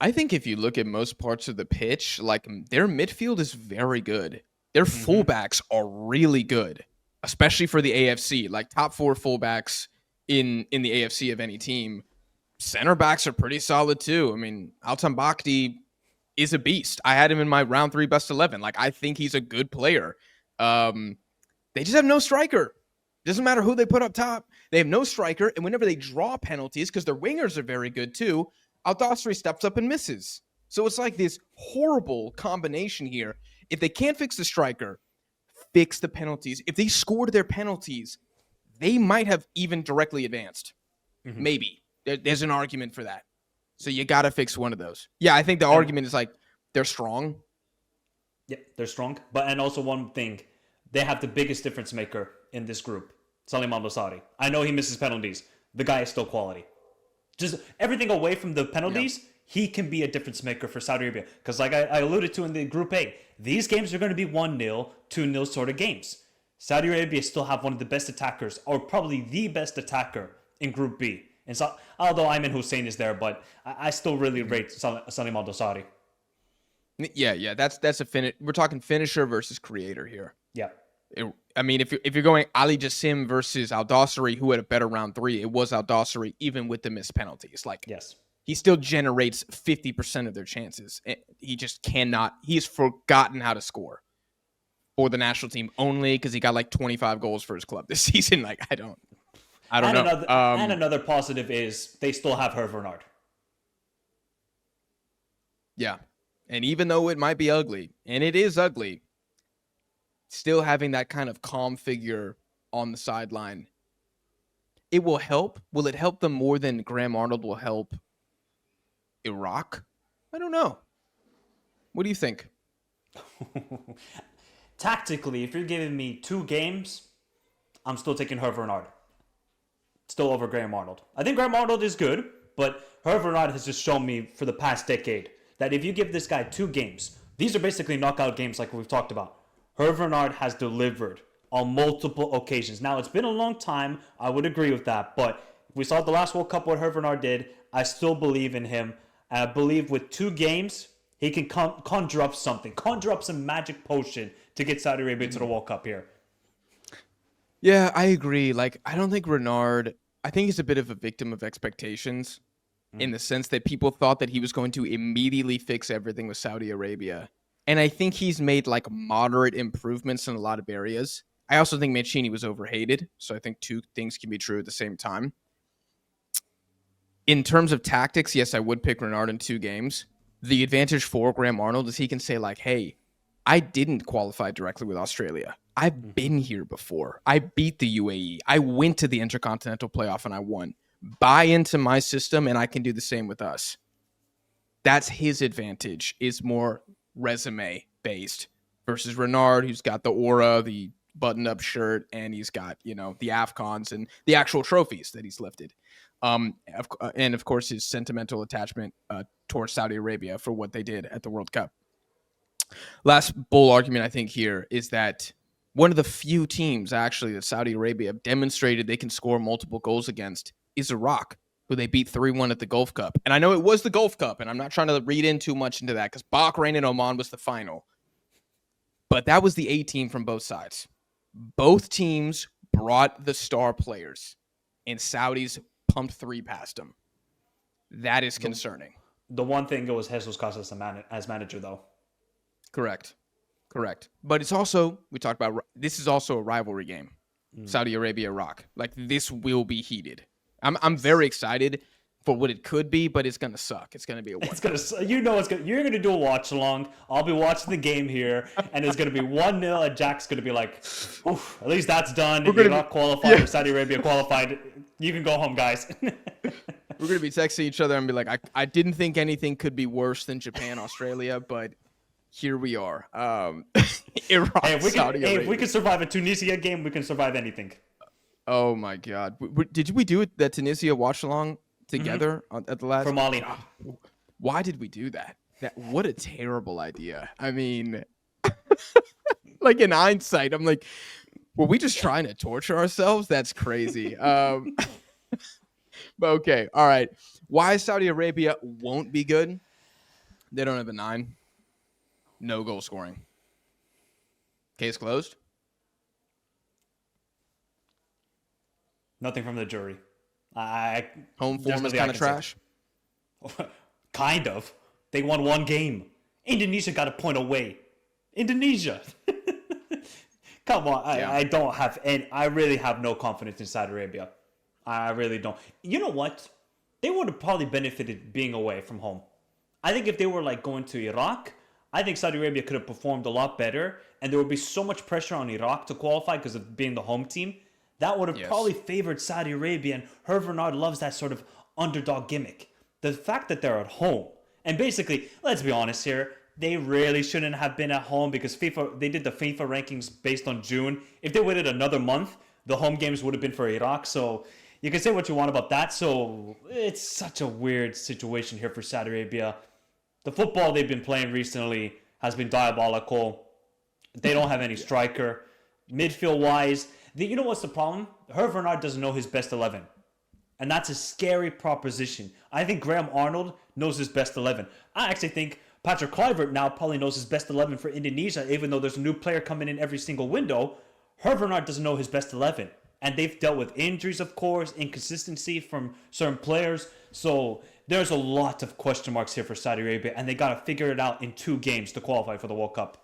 I think if you look at most parts of the pitch, like their midfield is very good. Their fullbacks are really good, especially for the AFC. Like top 4 fullbacks in the AFC of any team. center backs are pretty solid too. I mean, Altan Bakhti is a beast. I had him in my round 3 best 11. Like, I think he's a good player. They just have no striker. Doesn't matter who they put up top. They have no striker, and whenever they draw penalties, because their wingers are very good too, Al-Dossri steps up and misses. So it's like this horrible combination here. If they can't fix the striker, fix the penalties. If they scored their penalties, they might have even directly advanced. Mm-hmm. Maybe. There's an argument for that. So you got to fix one of those. Yeah, I think the argument is like they're strong. Yeah, they're strong. And also one thing, they have the biggest difference maker in this group, Salim Al-Dossari. I know he misses penalties. The guy is still quality. Just everything away from the penalties, he can be a difference maker for Saudi Arabia. Because like I alluded to in the Group A, these games are going to be 1-0, 2-0 sort of games. Saudi Arabia still have one of the best attackers, or probably the best attacker in Group B. And so, although Ayman Hussein is there, but I still really rate Salim Al-Dossari. Yeah, that's a finish. We're talking finisher versus creator here. Yeah. I mean, if you're going Ali Jassim versus Al-Dossari, who had a better round 3, it was Al-Dossari, even with the missed penalties. Like, yes, he still generates 50% of their chances. He just cannot. He's forgotten how to score for the national team only because he got like 25 goals for his club this season. Like, I don't know. And another positive is they still have Hervé Renard. Yeah, and even though it might be ugly, and it is ugly, still having that kind of calm figure on the sideline, it will help. Will it help them more than Graham Arnold will help Iraq? I don't know. What do you think? Tactically, if you're giving me 2 games, I'm still taking Hervé Renard. Still over Graham Arnold. I think Graham Arnold is good, but Hervé Renard has just shown me for the past decade that if you give this guy 2 games, these are basically knockout games like we've talked about. Hervé Renard has delivered on multiple occasions. Now, it's been a long time. I would agree with that. But we saw the last World Cup what Hervé Renard did. I still believe in him. I believe with 2 games, he can conjure up something. Conjure up some magic potion to get Saudi Arabia to the World Cup here. Yeah, I agree. Like, I don't think Renard... I think he's a bit of a victim of expectations in the sense that people thought that he was going to immediately fix everything with Saudi Arabia. And I think he's made like moderate improvements in a lot of areas. I also think Mancini was overhated. So I think 2 things can be true at the same time. In terms of tactics, yes, I would pick Renard in 2 games. The advantage for Graham Arnold is he can say like, hey, I didn't qualify directly with Australia. I've been here before. I beat the UAE. I went to the Intercontinental Playoff and I won. Buy into my system and I can do the same with us. That's his advantage, is more resume based versus Renard, who's got the aura, the button-up shirt, and he's got, the AFCONs and the actual trophies that he's lifted. And of course, his sentimental attachment towards Saudi Arabia for what they did at the World Cup. Last bull argument I think here is that one of the few teams actually that Saudi Arabia have demonstrated they can score multiple goals against is Iraq, who they beat 3-1 at the Gulf Cup. And I know it was the Gulf Cup, and I'm not trying to read in too much into that because Bahrain and Oman was the final. But that was the A team from both sides. Both teams brought the star players, and Saudis pumped 3 past them. That is concerning. The one thing it was Jesus Casas as manager, though. Correct. But it's also, we talked about, this is also a rivalry game. Saudi Arabia, Iraq. Like, this will be heated. I'm very excited for what it could be, but it's going to suck. It's going to be a one. You're going to do a watch along. I'll be watching the game here, and it's going to be 1-0, and Jack's going to be like, oof, at least that's done. You're not qualified, or Saudi Arabia qualified. You can go home, guys. We're going to be texting each other and be like, I didn't think anything could be worse than Japan, Australia, but here we are. Iraq, Saudi Arabia. If we can survive a Tunisia game, we can survive anything. Oh, my God. Did we do that Tunisia watch-along together at the last? For Mali. Why did we do that? What a terrible idea. I mean, like in hindsight, I'm like, were we just trying to torture ourselves? That's crazy. But okay, all right. Why Saudi Arabia won't be good? They don't have a 9. No goal scoring. Case closed. Nothing from the jury. I Home there's form is nothing I kind of can say. trash. Kind of. They won one game. Indonesia got a point away. Indonesia. Come on. Yeah. I don't have any. I really have no confidence in Saudi Arabia. I really don't. You know what? They would have probably benefited being away from home. I think if they were like going to Iraq, I think Saudi Arabia could have performed a lot better, and there would be so much pressure on Iraq to qualify because of being the home team. That would have Yes. probably favored Saudi Arabia, and Hervé Renard loves that sort of underdog gimmick. The fact that they're at home, and basically, let's be honest here, they really shouldn't have been at home because they did the FIFA rankings based on June. If they waited another month, the home games would have been for Iraq. So you can say what you want about that. So it's such a weird situation here for Saudi Arabia. The football they've been playing recently has been diabolical. They don't have any striker. Midfield wise, you know what's the problem? Hervé Renard doesn't know his best 11. And that's a scary proposition. I think Graham Arnold knows his best 11. I actually think Patrick Kluivert now probably knows his best 11 for Indonesia, even though there's a new player coming in every single window. Hervé Renard doesn't know his best 11. And they've dealt with injuries, of course, inconsistency from certain players. So there's a lot of question marks here for Saudi Arabia, and they got to figure it out in 2 games to qualify for the World Cup.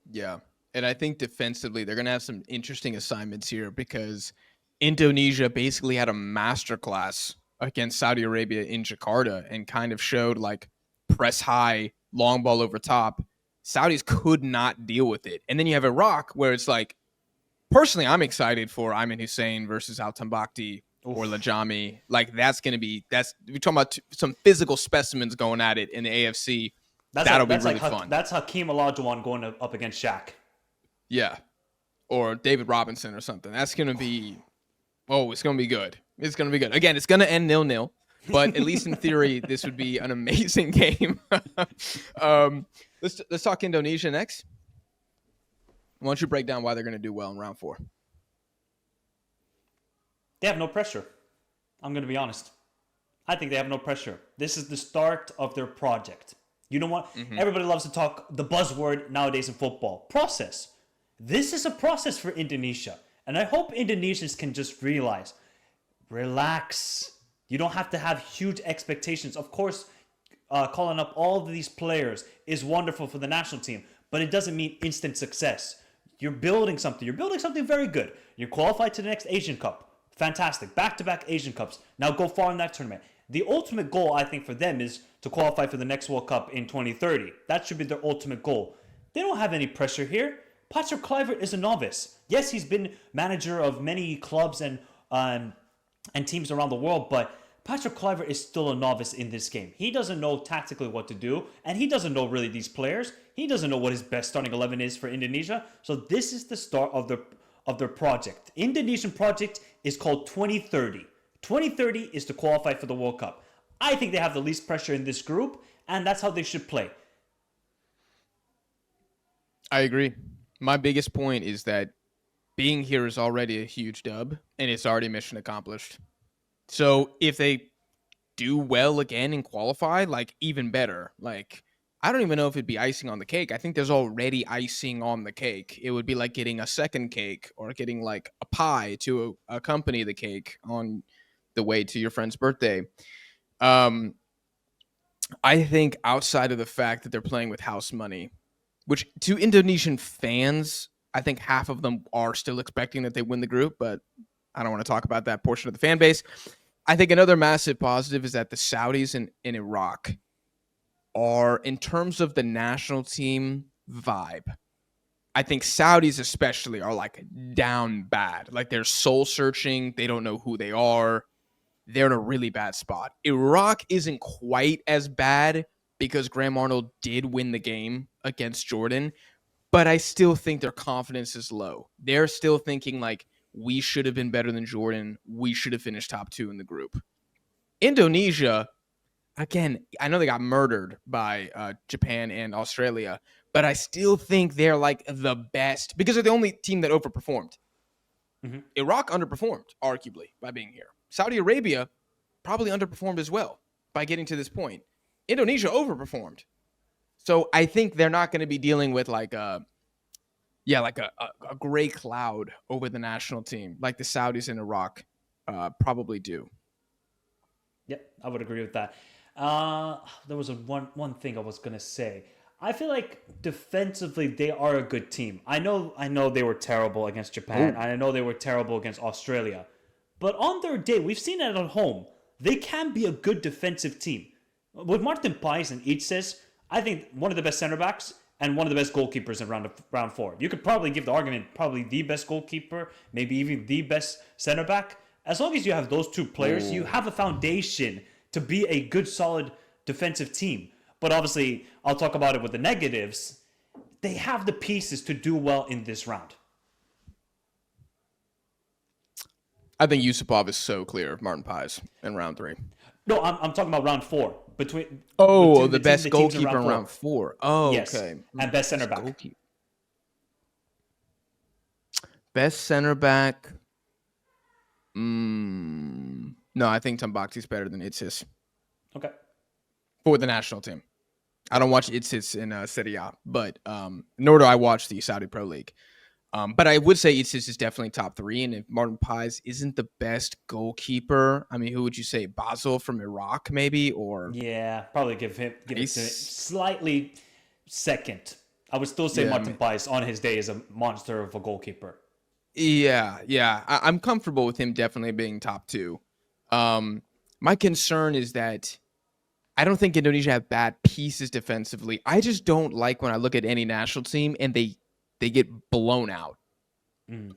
Yeah. And I think defensively, they're going to have some interesting assignments here because Indonesia basically had a masterclass against Saudi Arabia in Jakarta and kind of showed like press high, long ball over top. Saudis could not deal with it. And then you have Iraq where it's like, personally, I'm excited for Ayman Hussein versus Al Tambakti or Lajami. Like we're talking about some physical specimens going at it in the AFC. That'll be really fun. That's Hakeem Olajuwon going up against Shaq. Yeah. Or David Robinson or something. That's going to be, it's going to be good. It's going to be good. Again, it's going to end 0-0, but at least in theory, this would be an amazing game. Let's talk Indonesia next. Why don't you break down why they're going to do well in round 4? They have no pressure. I'm going to be honest. I think they have no pressure. This is the start of their project. You know what? Mm-hmm. Everybody loves to talk the buzzword nowadays in football. Process. This is a process for Indonesia. And I hope Indonesians can just realize, relax. You don't have to have huge expectations. Of course, calling up all of these players is wonderful for the national team, but it doesn't mean instant success. You're building something. You're building something very good. You qualified to the next Asian Cup. Fantastic. Back-to-back Asian Cups. Now go far in that tournament. The ultimate goal, I think, for them is to qualify for the next World Cup in 2030. That should be their ultimate goal. They don't have any pressure here. Patrick Kluivert is a novice. Yes, he's been manager of many clubs and teams around the world, but Patrick Kluivert is still a novice in this game. He doesn't know tactically what to do, and he doesn't know really these players. He doesn't know what his best starting 11 is for Indonesia. So this is the start of their project. The Indonesian project is called 2030. 2030 is to qualify for the World Cup. I think they have the least pressure in this group, and that's how they should play. I agree. My biggest point is that being here is already a huge dub, and it's already mission accomplished. So if they do well again and qualify, like even better. Like I don't even know if it'd be icing on the cake. I think there's already icing on the cake. It would be like getting a second cake or getting like a pie to accompany the cake on the way to your friend's birthday. I think outside of the fact that they're playing with house money, which to Indonesian fans, I think half of them are still expecting that they win the group, but I don't want to talk about that portion of the fan base. I think another massive positive is that the Saudis in Iraq are, in terms of the national team vibe, I think Saudis especially are like down bad. Like they're soul searching. They don't know who they are. They're in a really bad spot. Iraq isn't quite as bad because Graham Arnold did win the game against Jordan, but I still think their confidence is low. They're still thinking like, we should have been better than Jordan. We should have finished top 2 in the group. Indonesia, again, I know they got murdered by Japan and Australia, but I still think they're like the best because they're the only team that overperformed. Mm-hmm. Iraq underperformed, arguably, by being here. Saudi Arabia probably underperformed as well by getting to this point. Indonesia overperformed. So I think they're not going to be dealing with like a gray cloud over the national team like the Saudis in Iraq probably do. Yep, I would agree with that. There was one thing I was gonna say. I feel like defensively they are a good team. I know they were terrible against Japan. Oh, And I know they were terrible against Australia. But on their day, we've seen it at home. They can be a good defensive team. With Martin Pais and Itzes, I think one of the best center backs and one of the best goalkeepers in round four. You could probably give the argument probably the best goalkeeper, maybe even the best center back. As long as you have those two players, you have a foundation to be a good, solid defensive team. But obviously, I'll talk about it with the negatives. They have the pieces to do well in this round. I think Yusupov is so clear of Martin Pais in round 3. No, I'm talking about round four. Between The best teams goalkeeper in round 4. Oh, yes, okay. and best center back. Best center back. No, I think Tambaksi's better than Itzis Okay. for the national team. I don't watch Itzis in Serie A, but nor do I watch the Saudi Pro League. But I would say Itzis is definitely top 3, and if Martin Pais isn't the best goalkeeper, I mean, who would you say? Basel from Iraq, maybe, or Yeah, probably give it to slightly second. I would still say Martin Pais on his day is a monster of a goalkeeper. Yeah. I'm comfortable with him definitely being top 2. My concern is that I don't think Indonesia have bad pieces defensively. I just don't like when I look at any national team and they get blown out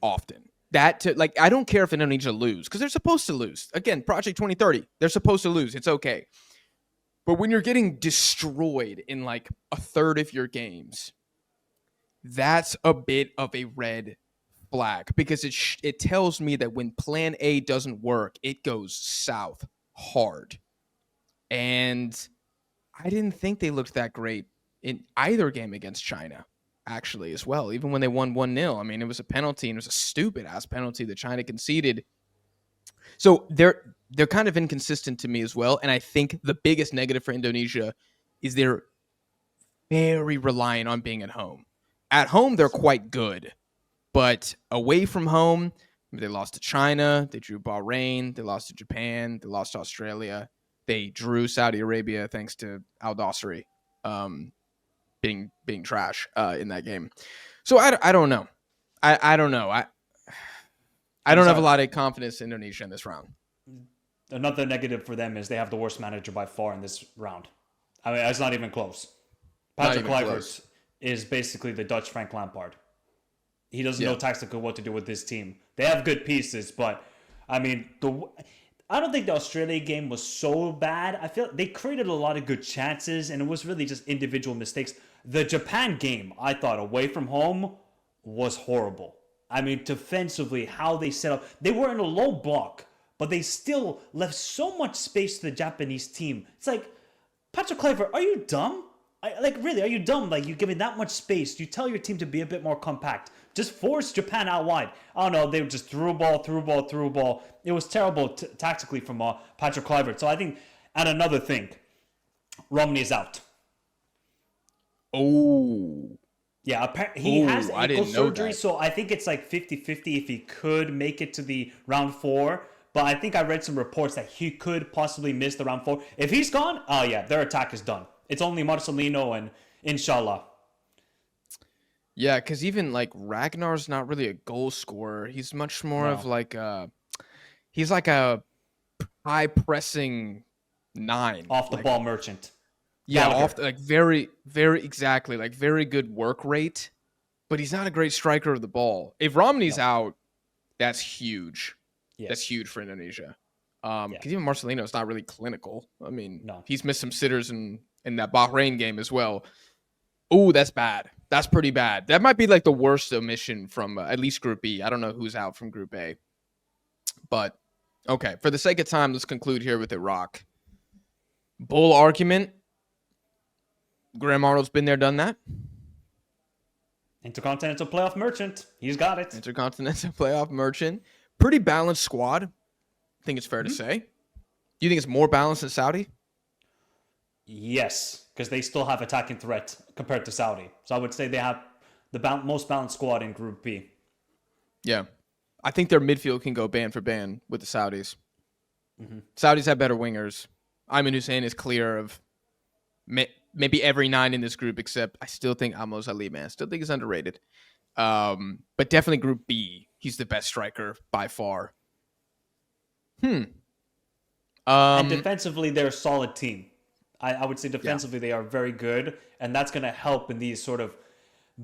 often. I don't care if Indonesia lose because they're supposed to lose. Again, Project 2030, they're supposed to lose. It's okay. But when you're getting destroyed in like a third of your games, that's a bit of a red flag because it tells me that when plan A doesn't work, it goes south hard. And I didn't think they looked that great in either game against China, actually, as well. Even when they won 1-0. I mean, it was a penalty, and it was a stupid-ass penalty that China conceded. So they're kind of inconsistent to me as well. And I think the biggest negative for Indonesia is they're very reliant on being at home. At home, they're quite good. But away from home, they lost to China, they drew Bahrain, they lost to Japan, they lost to Australia. They drew Saudi Arabia thanks to Al Dosseri being trash in that game. So I don't know. I don't know. I don't have a lot of confidence in Indonesia in this round. Another negative for them is they have the worst manager by far in this round. I mean, it's not even close. Patrick Kluivert is basically the Dutch Frank Lampard. He doesn't know tactically what to do with this team. They have good pieces, but I mean, I don't think the Australia game was so bad. I feel they created a lot of good chances, and it was really just individual mistakes. The Japan game, I thought, away from home, was horrible. I mean, defensively, how they set up. They were in a low block, but they still left so much space to the Japanese team. It's like, Patrick Kluivert, are you dumb? Really, are you dumb? Like, you're giving that much space. You tell your team to be a bit more compact. Just force Japan out wide. I don't know. They just threw ball. It was terrible tactically from Patrick Kluivert. So I think, and another thing, Romney's out. Oh. Yeah, he has ankle surgery, so I think it's like 50-50 if he could make it to the round 4. But I think I read some reports that he could possibly miss the round 4. If he's gone, oh yeah, their attack is done. It's only Marcelino and Inshallah. Yeah, because even like Ragnar's not really a goal scorer. He's much more of like he's like a high pressing 9. Off the ball merchant. Yeah, very, very exactly. Like very good work rate, but he's not a great striker of the ball. If Romney's out, that's huge. Yes. That's huge for Indonesia. Because even Marcelino's not really clinical. I mean, he's missed some sitters in that Bahrain game as well. Oh, that's bad. That's pretty bad. That might be like the worst omission from at least Group B. I don't know who's out from Group A. But, okay, for the sake of time, let's conclude here with Iraq. Bull argument. Graham Arnold's been there, done that. Intercontinental playoff merchant. He's got it. Intercontinental playoff merchant. Pretty balanced squad. I think it's fair to say. Do you think it's more balanced than Saudi? Yes, because they still have attacking threat compared to Saudi. So I would say they have the most balanced squad in Group B. Yeah. I think their midfield can go band for band with the Saudis. Mm-hmm. Saudis have better wingers. Ayman Hussein is clear of maybe every 9 in this group, except I still think Amos Ali, man. Still think he's underrated. But definitely Group B. He's the best striker by far. And defensively, they're a solid team. I would say defensively they are very good, and that's going to help in these sort of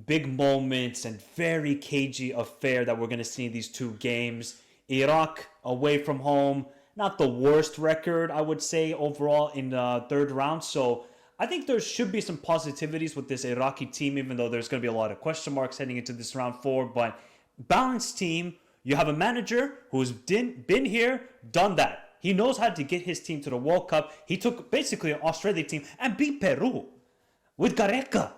big moments and very cagey affair that we're going to see in these 2 games. Iraq away from home, not the worst record, I would say, overall in the 3rd round. So I think there should be some positivities with this Iraqi team, even though there's going to be a lot of question marks heading into this round 4. But balanced team, you have a manager who's been here, done that. He knows how to get his team to the World Cup. He took basically an Australia team and beat Peru with Gareca,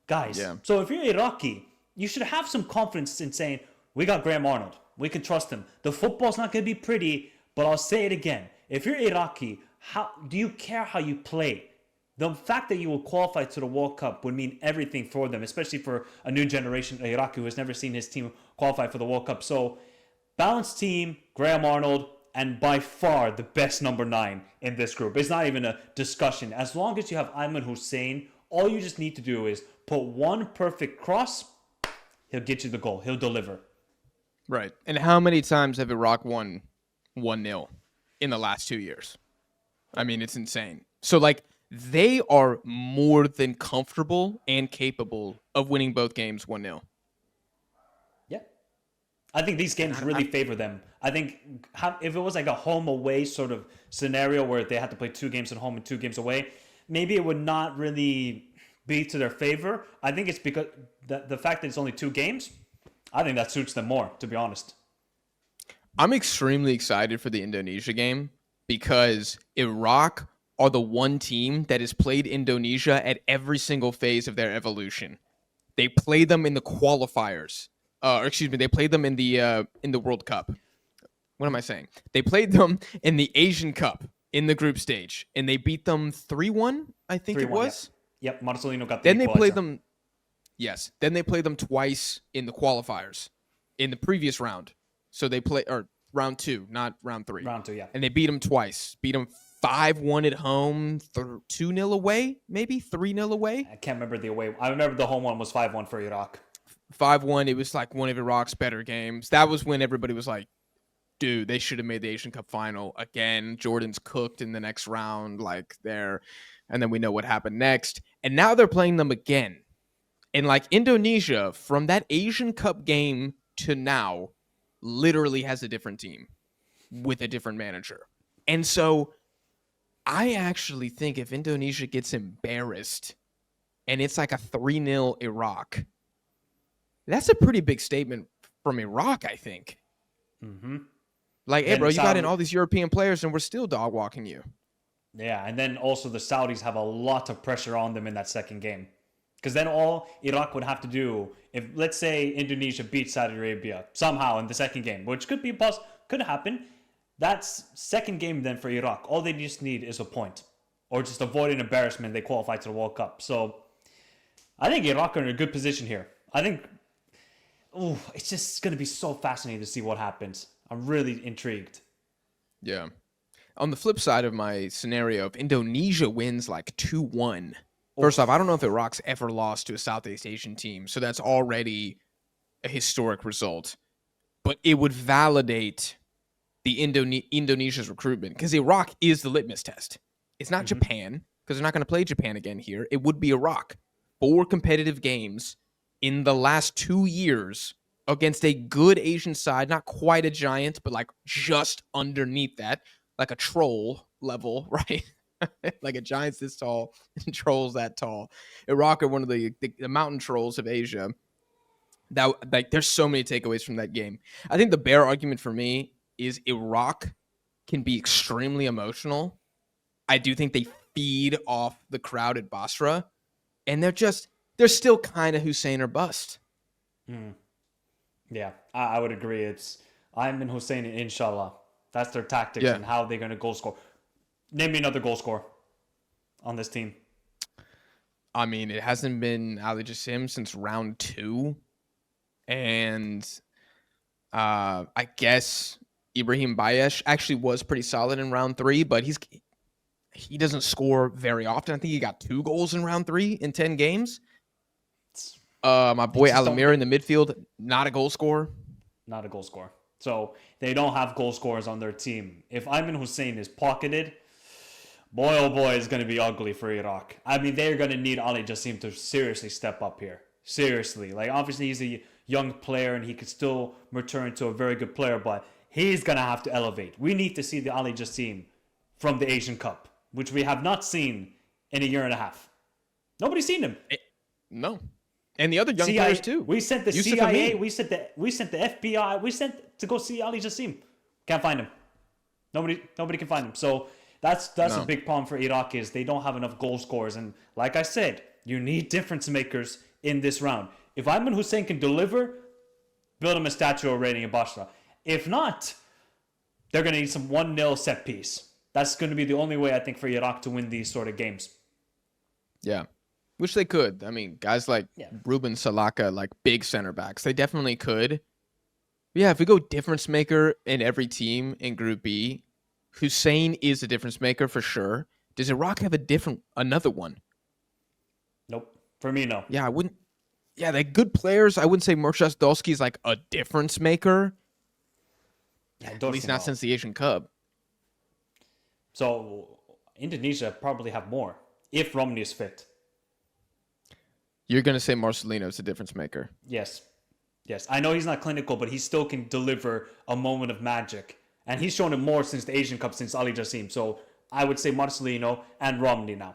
guys. Yeah. So if you're Iraqi, you should have some confidence in saying, we got Graham Arnold. We can trust him. The football's not going to be pretty, but I'll say it again. If you're Iraqi, how do you care how you play? The fact that you will qualify to the World Cup would mean everything for them, especially for a new generation of Iraqi who has never seen his team qualify for the World Cup. So, balanced team, Graham Arnold, and by far the best number 9 in this group. It's not even a discussion. As long as you have Ayman Hussein, all you just need to do is put one perfect cross, he'll get you the goal. He'll deliver. Right. And how many times have Iraq won 1-0 in the last 2 years? I mean, it's insane. So, like, they are more than comfortable and capable of winning both games 1-0. Yeah. I think these games really favor them. I think if it was like a home-away sort of scenario where they had to play 2 games at home and 2 games away, maybe it would not really be to their favor. I think it's because the fact that it's only 2 games, I think that suits them more, to be honest. I'm extremely excited for the Indonesia game because Iraq are the one team that has played Indonesia at every single phase of their evolution. They played them in the qualifiers. They played them in the World Cup. What am I saying? They played them in the Asian Cup in the group stage, and they beat them 3-1, I think 3-1, it was. Yep, Marcelino got the Then equalizer. They played them. Yes. Then they played them twice in the qualifiers in the previous round. So they round 2, not round 3. Round 2, yeah. And they beat them twice. Beat them 5-1 at home, 2-0 away, maybe 3-0 away. I can't remember the away. I remember the home one was 5-1 for Iraq. 5-1. It was like one of Iraq's better games. That was when everybody was like, dude, they should have made the Asian Cup final again. Jordan's cooked in the next round, like there. And then we know what happened next. And now they're playing them again. And like Indonesia, from that Asian Cup game to now, literally has a different team with a different manager. And so I actually think if Indonesia gets embarrassed and it's like a 3-0 Iraq, that's a pretty big statement from Iraq, I think. Mm-hmm. Like, hey, bro, you got in all these European players and we're still dog walking you. Yeah, and then also the Saudis have a lot of pressure on them in that second game. Because then all Iraq would have to do, if let's say Indonesia beats Saudi Arabia somehow in the second game, which could be could happen, that's second game then for Iraq. All they just need is a point. Or just avoid an embarrassment, they qualify to the World Cup. So I think Iraq are in a good position here. I think it's just going to be so fascinating to see what happens. I'm really intrigued. Yeah. On the flip side of my scenario, if Indonesia wins like 2-1, first off, I don't know if Iraq's ever lost to a Southeast Asian team, so that's already a historic result. But it would validate the Indonesia's recruitment because Iraq is the litmus test. It's not Japan because they're not going to play Japan again here. It would be Iraq. 4 competitive games in the last 2 years against a good Asian side, not quite a giant, but like just underneath that, like a troll level, right? Like a giant's this tall and trolls that tall. Iraq are one of the mountain trolls of Asia. That like there's so many takeaways from that game. I think the bear argument for me is Iraq can be extremely emotional. I do think they feed off the crowd at Basra, and they're still kind of Hussein or bust. Yeah, I would agree. It's Ayman Hussein and Inshallah. That's their tactics and how they're going to goal score. Name me another goal scorer on this team. I mean, it hasn't been Ali Jassim since round 2. And I guess Ibrahim Bayesh actually was pretty solid in round 3, but he doesn't score very often. I think he got 2 goals in round 3 in 10 games. My They boy just don't. Alamir in the midfield, not a goal scorer. Not a goal scorer. So they don't have goal scorers on their team. If Ayman Hussein is pocketed, boy oh boy, it's going to be ugly for Iraq. I mean, they're going to need Ali Jassim to seriously step up here. Seriously. Like, obviously, he's a young player and he could still return to a very good player, but he's going to have to elevate. We need to see the Ali Jassim from the Asian Cup, which we have not seen in a year and a half. Nobody's seen him. No. And the other young CIA, players too. We sent the Yusuf CIA. Amin. We sent the FBI. We sent to go see Ali Jassim. Can't find him. Nobody can find him. So that's a big problem for Iraq is they don't have enough goal scorers. And like I said, you need difference makers in this round. If Ayman Hussein can deliver, build him a statue already in Basra. If not, they're going to need some 1-0 set piece. That's going to be the only way I think for Iraq to win these sort of games. Yeah. Which they could. I mean, guys like Ruben Salaka, like big center backs, they definitely could. But yeah, if we go difference maker in every team in Group B, Hussein is a difference maker for sure. Does Iraq have another one? Nope. For me, no. Yeah, I wouldn't. Yeah, they're good players. I wouldn't say Murshas Dolsky is like a difference maker. Yeah, At least not since the Asian Cup. So Indonesia probably have more if Romney is fit. You're going to say Marcelino's a difference maker. Yes. I know he's not clinical, but he still can deliver a moment of magic. And he's shown it more since the Asian Cup, since Ali Jassim. So I would say Marcelino and Romney now.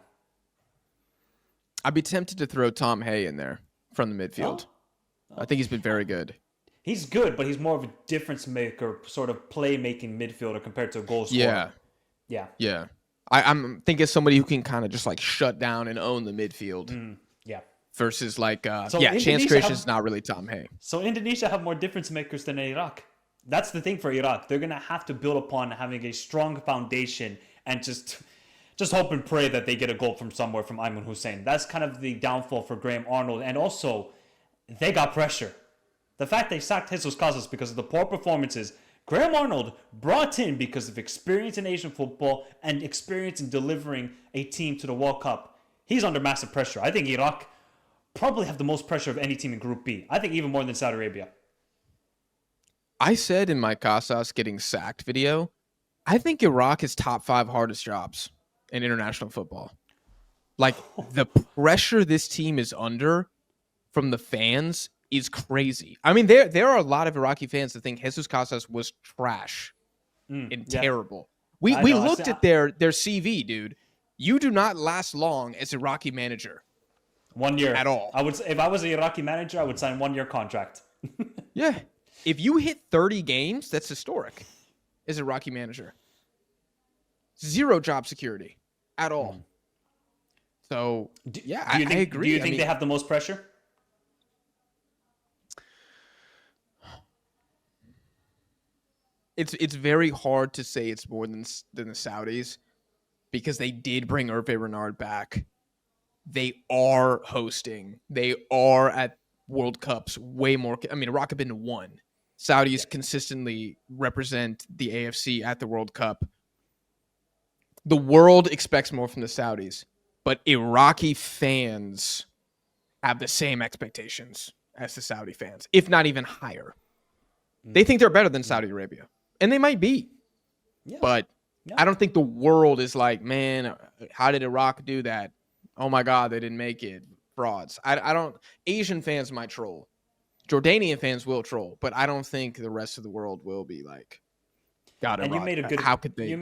I'd be tempted to throw Tom Hay in there from the midfield. I think he's been very good. He's good, but he's more of a difference maker, sort of playmaking midfielder compared to a goal scorer. Yeah. I'm thinking somebody who can kind of just like shut down and own the midfield. Yeah. Versus like, Indonesia chance creation is not really Tom Hay. So Indonesia have more difference makers than Iraq. That's the thing for Iraq. They're going to have to build upon having a strong foundation and just hope and pray that they get a goal from somewhere from Ayman Hussein. That's kind of the downfall for Graham Arnold. And also, they got pressure. The fact they sacked Jesus Casas because of the poor performances, Graham Arnold brought in because of experience in Asian football and experience in delivering a team to the World Cup. He's under massive pressure. I think Iraq probably have the most pressure of any team in Group B. I think even more than Saudi Arabia. I said in my Casas getting sacked video, I think Iraq is top 5 hardest jobs in international football. Like, the pressure this team is under from the fans is crazy. I mean, there are a lot of Iraqi fans that think Jesus Casas was trash and terrible. We looked at their CV, dude. You do not last long as Iraqi manager. 1 year at all. I would, if I was an Iraqi manager, I would sign 1 year contract. Yeah, if you hit 30 games, that's historic. As a Iraqi manager, 0 job security at all. So I agree. Do you think they have the most pressure? It's very hard to say it's more than the Saudis because they did bring Hervé Renard back. They are hosting. They are at World Cups way more. I mean, Iraq have been to 1. Saudis consistently represent the AFC at the World Cup. The world expects more from the Saudis, but Iraqi fans have the same expectations as the Saudi fans, if not even higher. They think they're better than Saudi Arabia, and they might be. Yeah. But I don't think the world is like, man, how did Iraq do that? Oh my God, they didn't make it. Frauds. I don't. Asian fans might troll. Jordanian fans will troll, but I don't think the rest of the world will be like, God, and Iraq, you made a good. How could they? You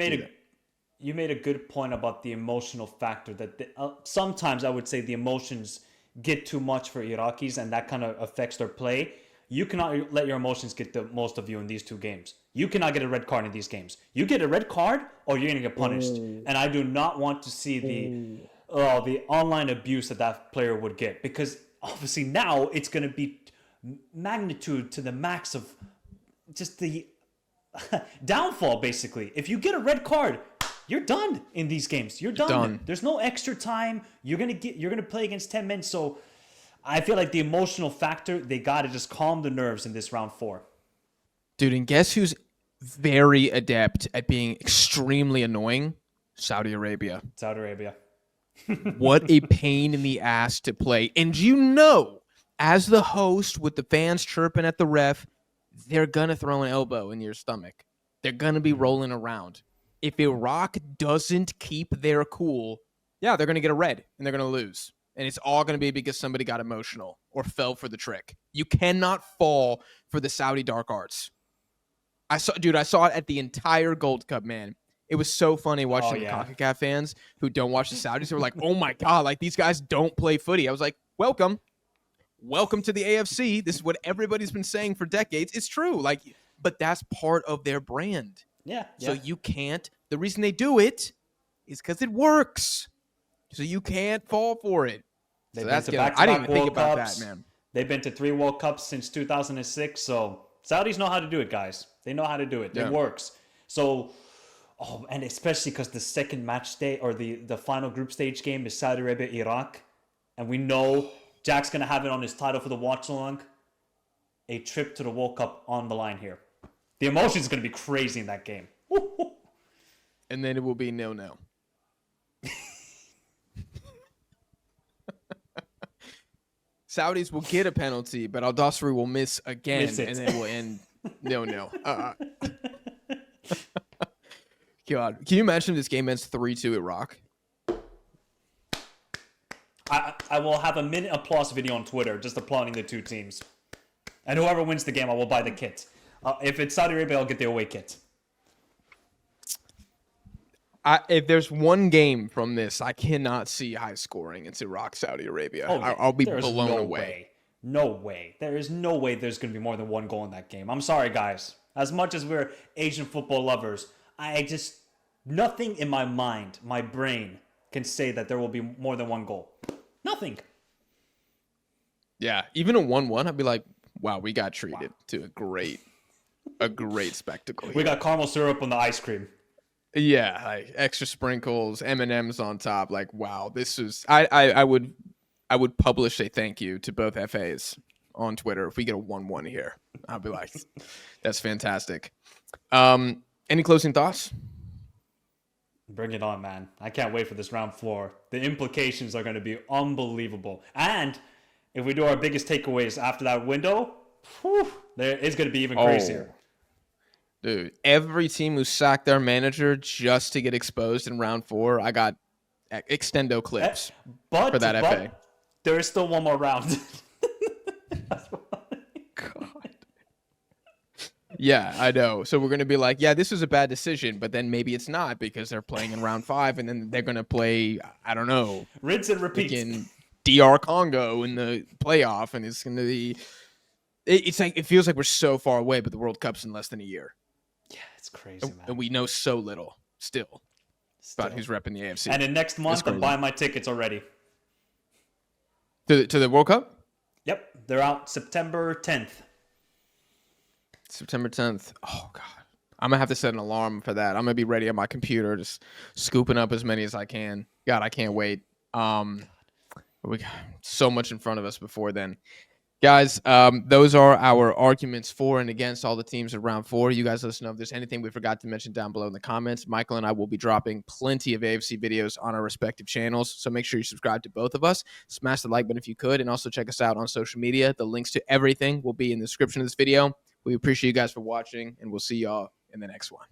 made a good point about the emotional factor that sometimes I would say the emotions get too much for Iraqis, and that kind of affects their play. You cannot let your emotions get the most of you in these 2 games. You cannot get a red card in these games. You get a red card, or you're going to get punished. And I do not want to see the online abuse that player would get, because obviously now it's going to be magnitude to the max of just the downfall. Basically, if you get a red card, you're done in these games. You're done. There's no extra time. You're gonna play against 10 men. So I feel like the emotional factor, they got to just calm the nerves in this round 4. Dude, and guess who's very adept at being extremely annoying? Saudi Arabia. Saudi Arabia. What a pain in the ass to play. And as the host with the fans chirping at the ref, they're going to throw an elbow in your stomach. They're going to be rolling around. If Iraq doesn't keep their cool, yeah, they're going to get a red and they're going to lose. And it's all going to be because somebody got emotional or fell for the trick. You cannot fall for the Saudi dark arts. I saw it at the entire Gold Cup, man. It was so funny watching the CONCACAF fans who don't watch the Saudis. They were like, oh my God, like these guys don't play footy. I was like, welcome to the AFC. This is what everybody's been saying for decades. It's true. Like, but that's part of their brand. Yeah. So you can't, the reason they do it is because it works. So you can't fall for it. They've So been that's to good. back-to-back I didn't even think World about Cups. that, man. They've been to 3 World Cups since 2006. So Saudis know how to do it, guys. They know how to do it. Yeah. It works. So, and especially because the second match day or the final group stage game is Saudi Arabia, Iraq. And we know Jack's going to have it on his title for the watch along. A trip to the World Cup on the line here. The emotion is going to be crazy in that game. And then it will be 0-0. Saudis will get a penalty, but Al Dosri will miss again, and then it will end 0-0. God, can you imagine if this game ends 3-2 Iraq? I will have a minute applause video on Twitter just applauding the two teams. And whoever wins the game, I will buy the kit. If it's Saudi Arabia, I'll get the away kit. If there's one game from this, I cannot see high scoring. It's Iraq, Saudi Arabia. I'll be blown away. No way. There is no way there's going to be more than one goal in that game. I'm sorry, guys. As much as we're Asian football lovers, nothing in my mind, my brain, can say that there will be more than one goal. Nothing. Yeah, even a 1-1, I'd be like, wow, we got treated to a great spectacle here. We got caramel syrup on the ice cream. Yeah, like extra sprinkles, M&Ms on top. Like, wow, this is. I would publish a thank you to both FAs on Twitter if we get a 1-1 here. I'll be like, that's fantastic. Any closing thoughts? Bring it on, man. I can't wait for this round 4. The implications are going to be unbelievable. And if we do our biggest takeaways after that window, there is going to be even crazier. Dude, every team who sacked their manager just to get exposed in round 4, I got extendo clips for that FA. There is still one more round. God. Yeah, I know. So we're going to be like, yeah, this was a bad decision, but then maybe it's not because they're playing in round 5 and then they're going to play, I don't know. Rinse and repeat. In DR Congo in the playoff, and it's going to be, it's like, it feels like we're so far away, but the World Cup's in less than a year. Yeah, it's crazy, man. And we know so little still about who's repping the AFC. And in next month, I'm buying my tickets already. To the World Cup? Yep. They're out September 10th. September 10th. Oh, God. I'm going to have to set an alarm for that. I'm going to be ready on my computer, just scooping up as many as I can. God, I can't wait. We got so much in front of us before then. Guys, those are our arguments for and against all the teams in round 4. You guys let us know if there's anything we forgot to mention down below in the comments. Michael and I will be dropping plenty of AFC videos on our respective channels, so make sure you subscribe to both of us. Smash the like button if you could, and also check us out on social media. The links to everything will be in the description of this video. We appreciate you guys for watching, and we'll see y'all in the next one.